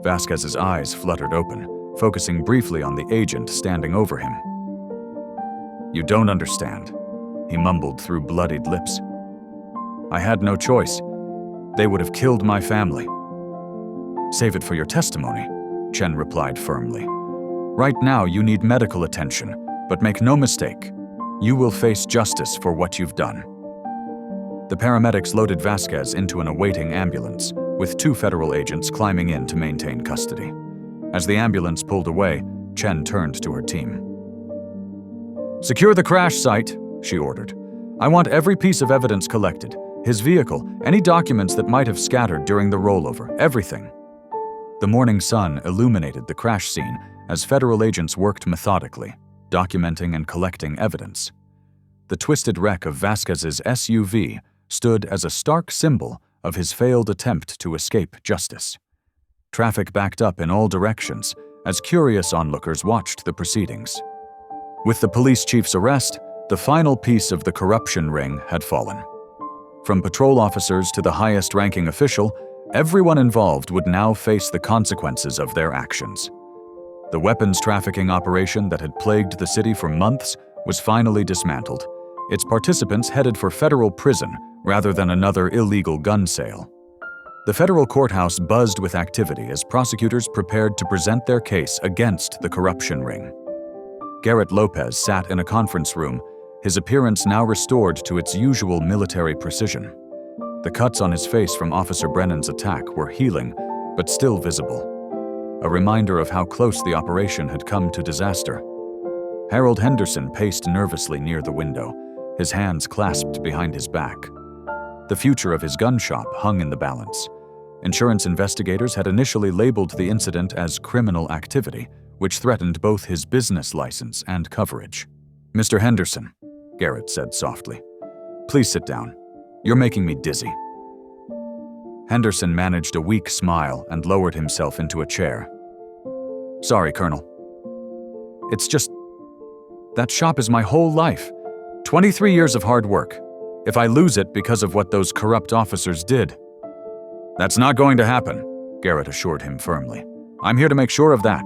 Vasquez's eyes fluttered open, focusing briefly on the agent standing over him. You don't understand, he mumbled through bloodied lips. I had no choice. They would have killed my family. Save it for your testimony, Chen replied firmly. Right now you need medical attention, but make no mistake, you will face justice for what you've done. The paramedics loaded Vasquez into an awaiting ambulance, with 2 federal agents climbing in to maintain custody. As the ambulance pulled away, Chen turned to her team. Secure the crash site, she ordered. I want every piece of evidence collected, his vehicle, any documents that might have scattered during the rollover, everything. The morning sun illuminated the crash scene as federal agents worked methodically, documenting and collecting evidence. The twisted wreck of Vasquez's SUV stood as a stark symbol of his failed attempt to escape justice. Traffic backed up in all directions as curious onlookers watched the proceedings. With the police chief's arrest, the final piece of the corruption ring had fallen. From patrol officers to the highest-ranking official, everyone involved would now face the consequences of their actions. The weapons trafficking operation that had plagued the city for months was finally dismantled, its participants headed for federal prison rather than another illegal gun sale. The federal courthouse buzzed with activity as prosecutors prepared to present their case against the corruption ring. Garrett Lopez sat in a conference room, his appearance now restored to its usual military precision. The cuts on his face from Officer Brennan's attack were healing, but still visible, a reminder of how close the operation had come to disaster. Harold Henderson paced nervously near the window, his hands clasped behind his back. The future of his gun shop hung in the balance. Insurance investigators had initially labeled the incident as criminal activity, which threatened both his business license and coverage. Mr. Henderson, Garrett said softly, please sit down. You're making me dizzy. Henderson managed a weak smile and lowered himself into a chair. Sorry, Colonel. It's just, that shop is my whole life. 23 years of hard work. If I lose it because of what those corrupt officers did. That's not going to happen, Garrett assured him firmly. I'm here to make sure of that.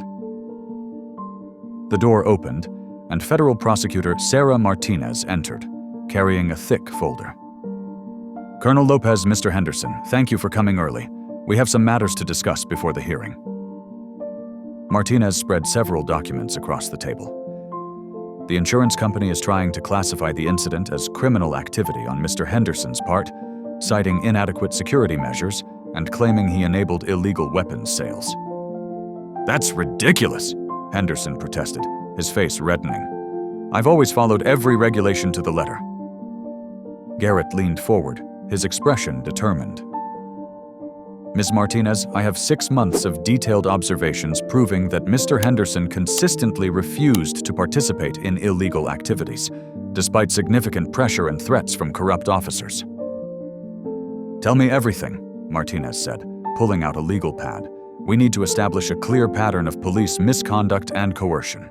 The door opened, and federal prosecutor Sarah Martinez entered, carrying a thick folder. Colonel Lopez, Mr. Henderson, thank you for coming early. We have some matters to discuss before the hearing. Martinez spread several documents across the table. The insurance company is trying to classify the incident as criminal activity on Mr. Henderson's part, citing inadequate security measures and claiming he enabled illegal weapons sales. That's ridiculous, Henderson protested, his face reddening. I've always followed every regulation to the letter. Garrett leaned forward, his expression determined. Ms. Martinez, I have 6 months of detailed observations proving that Mr. Henderson consistently refused to participate in illegal activities, despite significant pressure and threats from corrupt officers. Tell me everything, Martinez said, pulling out a legal pad. We need to establish a clear pattern of police misconduct and coercion.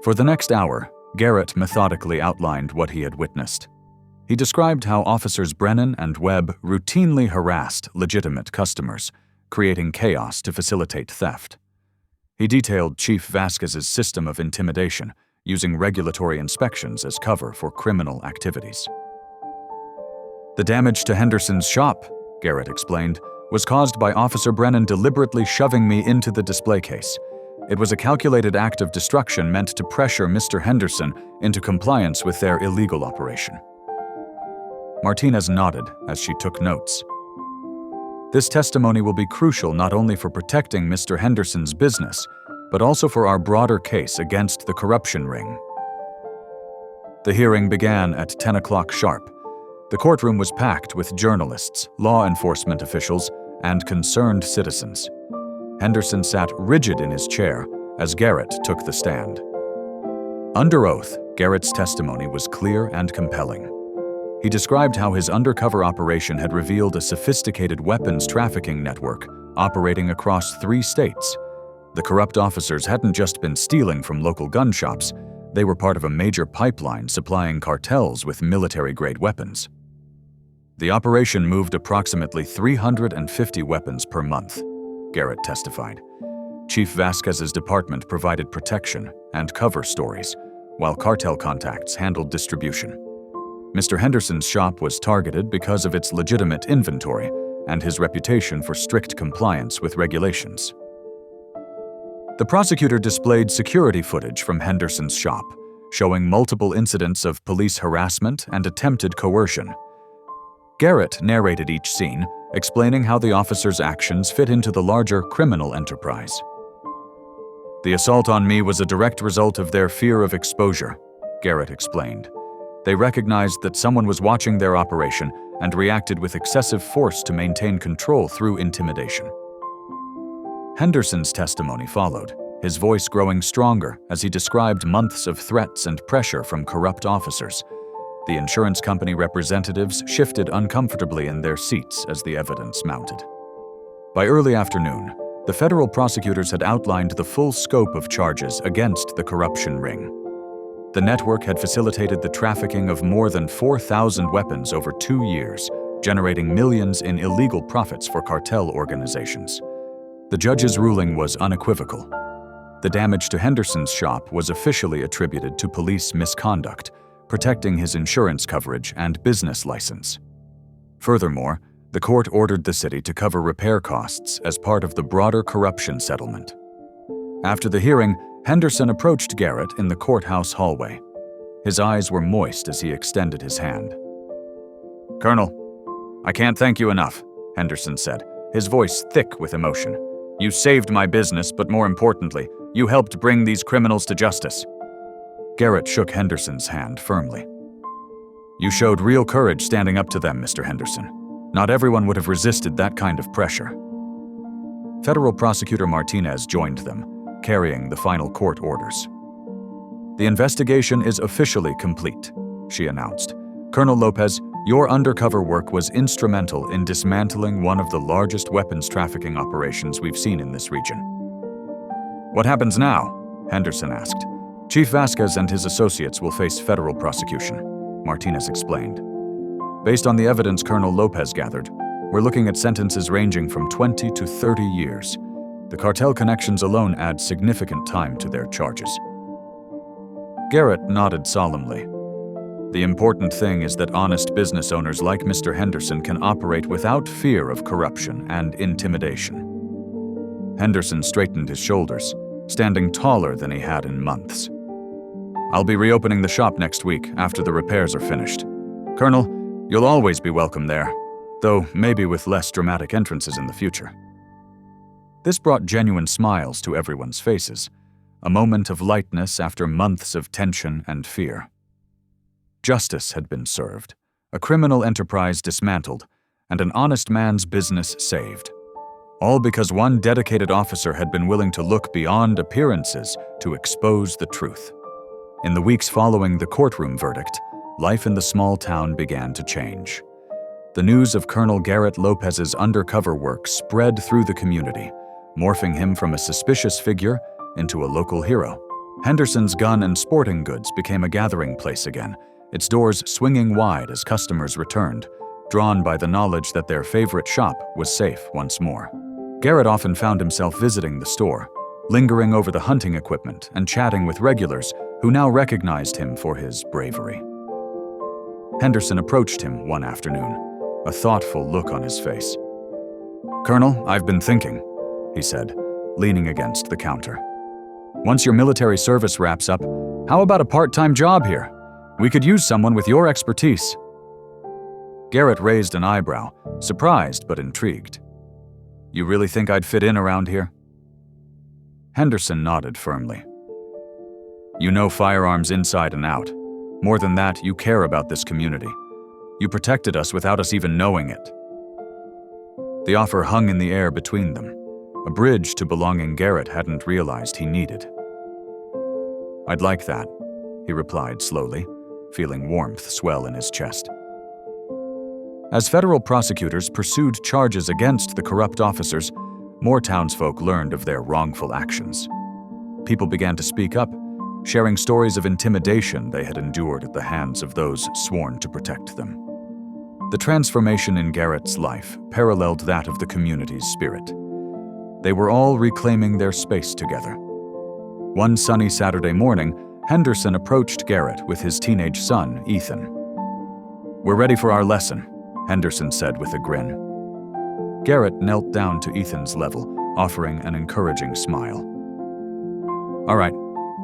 For the next hour, Garrett methodically outlined what he had witnessed. He described how Officers Brennan and Webb routinely harassed legitimate customers, creating chaos to facilitate theft. He detailed Chief Vasquez's system of intimidation, using regulatory inspections as cover for criminal activities. The damage to Henderson's shop, Garrett explained, was caused by Officer Brennan deliberately shoving me into the display case. It was a calculated act of destruction meant to pressure Mr. Henderson into compliance with their illegal operation. Martinez nodded as she took notes. This testimony will be crucial not only for protecting Mr. Henderson's business, but also for our broader case against the corruption ring. The hearing began at 10 o'clock sharp. The courtroom was packed with journalists, law enforcement officials, and concerned citizens. Henderson sat rigid in his chair as Garrett took the stand. Under oath, Garrett's testimony was clear and compelling. He described how his undercover operation had revealed a sophisticated weapons trafficking network operating across 3 states. The corrupt officers hadn't just been stealing from local gun shops, they were part of a major pipeline supplying cartels with military-grade weapons. The operation moved approximately 350 weapons per month, Garrett testified. Chief Vasquez's department provided protection and cover stories, while cartel contacts handled distribution. Mr. Henderson's shop was targeted because of its legitimate inventory and his reputation for strict compliance with regulations. The prosecutor displayed security footage from Henderson's shop, showing multiple incidents of police harassment and attempted coercion. Garrett narrated each scene, explaining how the officers' actions fit into the larger criminal enterprise. "The assault on me was a direct result of their fear of exposure," Garrett explained. They recognized that someone was watching their operation and reacted with excessive force to maintain control through intimidation. Henderson's testimony followed, his voice growing stronger as he described months of threats and pressure from corrupt officers. The insurance company representatives shifted uncomfortably in their seats as the evidence mounted. By early afternoon, the federal prosecutors had outlined the full scope of charges against the corruption ring. The network had facilitated the trafficking of more than 4,000 weapons over 2 years, generating millions in illegal profits for cartel organizations. The judge's ruling was unequivocal. The damage to Henderson's shop was officially attributed to police misconduct, protecting his insurance coverage and business license. Furthermore, the court ordered the city to cover repair costs as part of the broader corruption settlement. After the hearing, Henderson approached Garrett in the courthouse hallway. His eyes were moist as he extended his hand. "Colonel, I can't thank you enough," Henderson said, his voice thick with emotion. "You saved my business, but more importantly, you helped bring these criminals to justice." Garrett shook Henderson's hand firmly. "You showed real courage standing up to them, Mr. Henderson. Not everyone would have resisted that kind of pressure." Federal Prosecutor Martinez joined them, carrying the final court orders. "The investigation is officially complete," she announced. "Colonel Lopez, your undercover work was instrumental in dismantling one of the largest weapons trafficking operations we've seen in this region." "What happens now?" Henderson asked. "Chief Vasquez and his associates will face federal prosecution," Martinez explained. "Based on the evidence Colonel Lopez gathered, we're looking at sentences ranging from 20 to 30 years. The cartel connections alone add significant time to their charges." Garrett nodded solemnly. "The important thing is that honest business owners like Mr. Henderson can operate without fear of corruption and intimidation." Henderson straightened his shoulders, standing taller than he had in months. "I'll be reopening the shop next week after the repairs are finished. Colonel, you'll always be welcome there, though maybe with less dramatic entrances in the future." This brought genuine smiles to everyone's faces, a moment of lightness after months of tension and fear. Justice had been served, a criminal enterprise dismantled, and an honest man's business saved. All because one dedicated officer had been willing to look beyond appearances to expose the truth. In the weeks following the courtroom verdict, life in the small town began to change. The news of Colonel Garrett Lopez's undercover work spread through the community, morphing him from a suspicious figure into a local hero. Henderson's gun and sporting goods became a gathering place again, its doors swinging wide as customers returned, drawn by the knowledge that their favorite shop was safe once more. Garrett often found himself visiting the store, lingering over the hunting equipment and chatting with regulars who now recognized him for his bravery. Henderson approached him one afternoon, a thoughtful look on his face. "Colonel, I've been thinking," he said, leaning against the counter. "Once your military service wraps up, how about a part-time job here? We could use someone with your expertise." Garrett raised an eyebrow, surprised but intrigued. "You really think I'd fit in around here?" Henderson nodded firmly. "You know firearms inside and out. More than that, you care about this community. You protected us without us even knowing it." The offer hung in the air between them, a bridge to belonging Garrett hadn't realized he needed. "I'd like that," he replied slowly, feeling warmth swell in his chest. As federal prosecutors pursued charges against the corrupt officers, more townsfolk learned of their wrongful actions. People began to speak up, sharing stories of intimidation they had endured at the hands of those sworn to protect them. The transformation in Garrett's life paralleled that of the community's spirit. They were all reclaiming their space together. One sunny Saturday morning, Henderson approached Garrett with his teenage son, Ethan. "We're ready for our lesson," Henderson said with a grin. Garrett knelt down to Ethan's level, offering an encouraging smile. "All right,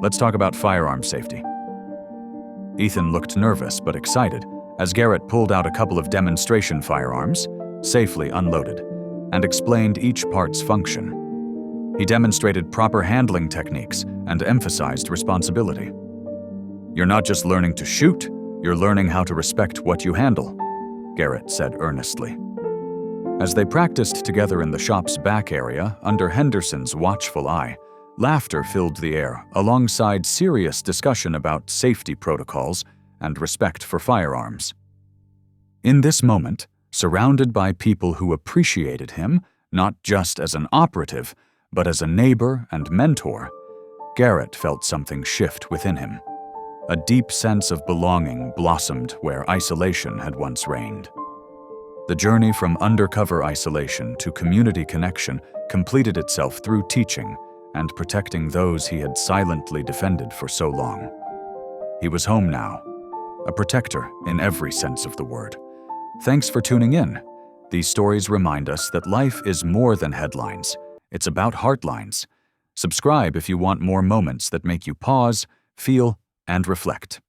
let's talk about firearm safety." Ethan looked nervous but excited as Garrett pulled out a couple of demonstration firearms, safely unloaded, and explained each part's function. He demonstrated proper handling techniques and emphasized responsibility. "You're not just learning to shoot, you're learning how to respect what you handle," Garrett said earnestly. As they practiced together in the shop's back area under Henderson's watchful eye, laughter filled the air alongside serious discussion about safety protocols and respect for firearms. In this moment, surrounded by people who appreciated him, not just as an operative, but as a neighbor and mentor, Garrett felt something shift within him. A deep sense of belonging blossomed where isolation had once reigned. The journey from undercover isolation to community connection completed itself through teaching and protecting those he had silently defended for so long. He was home now, a protector in every sense of the word. Thanks for tuning in. These stories remind us that life is more than headlines. It's about heartlines. Subscribe if you want more moments that make you pause, feel, and reflect.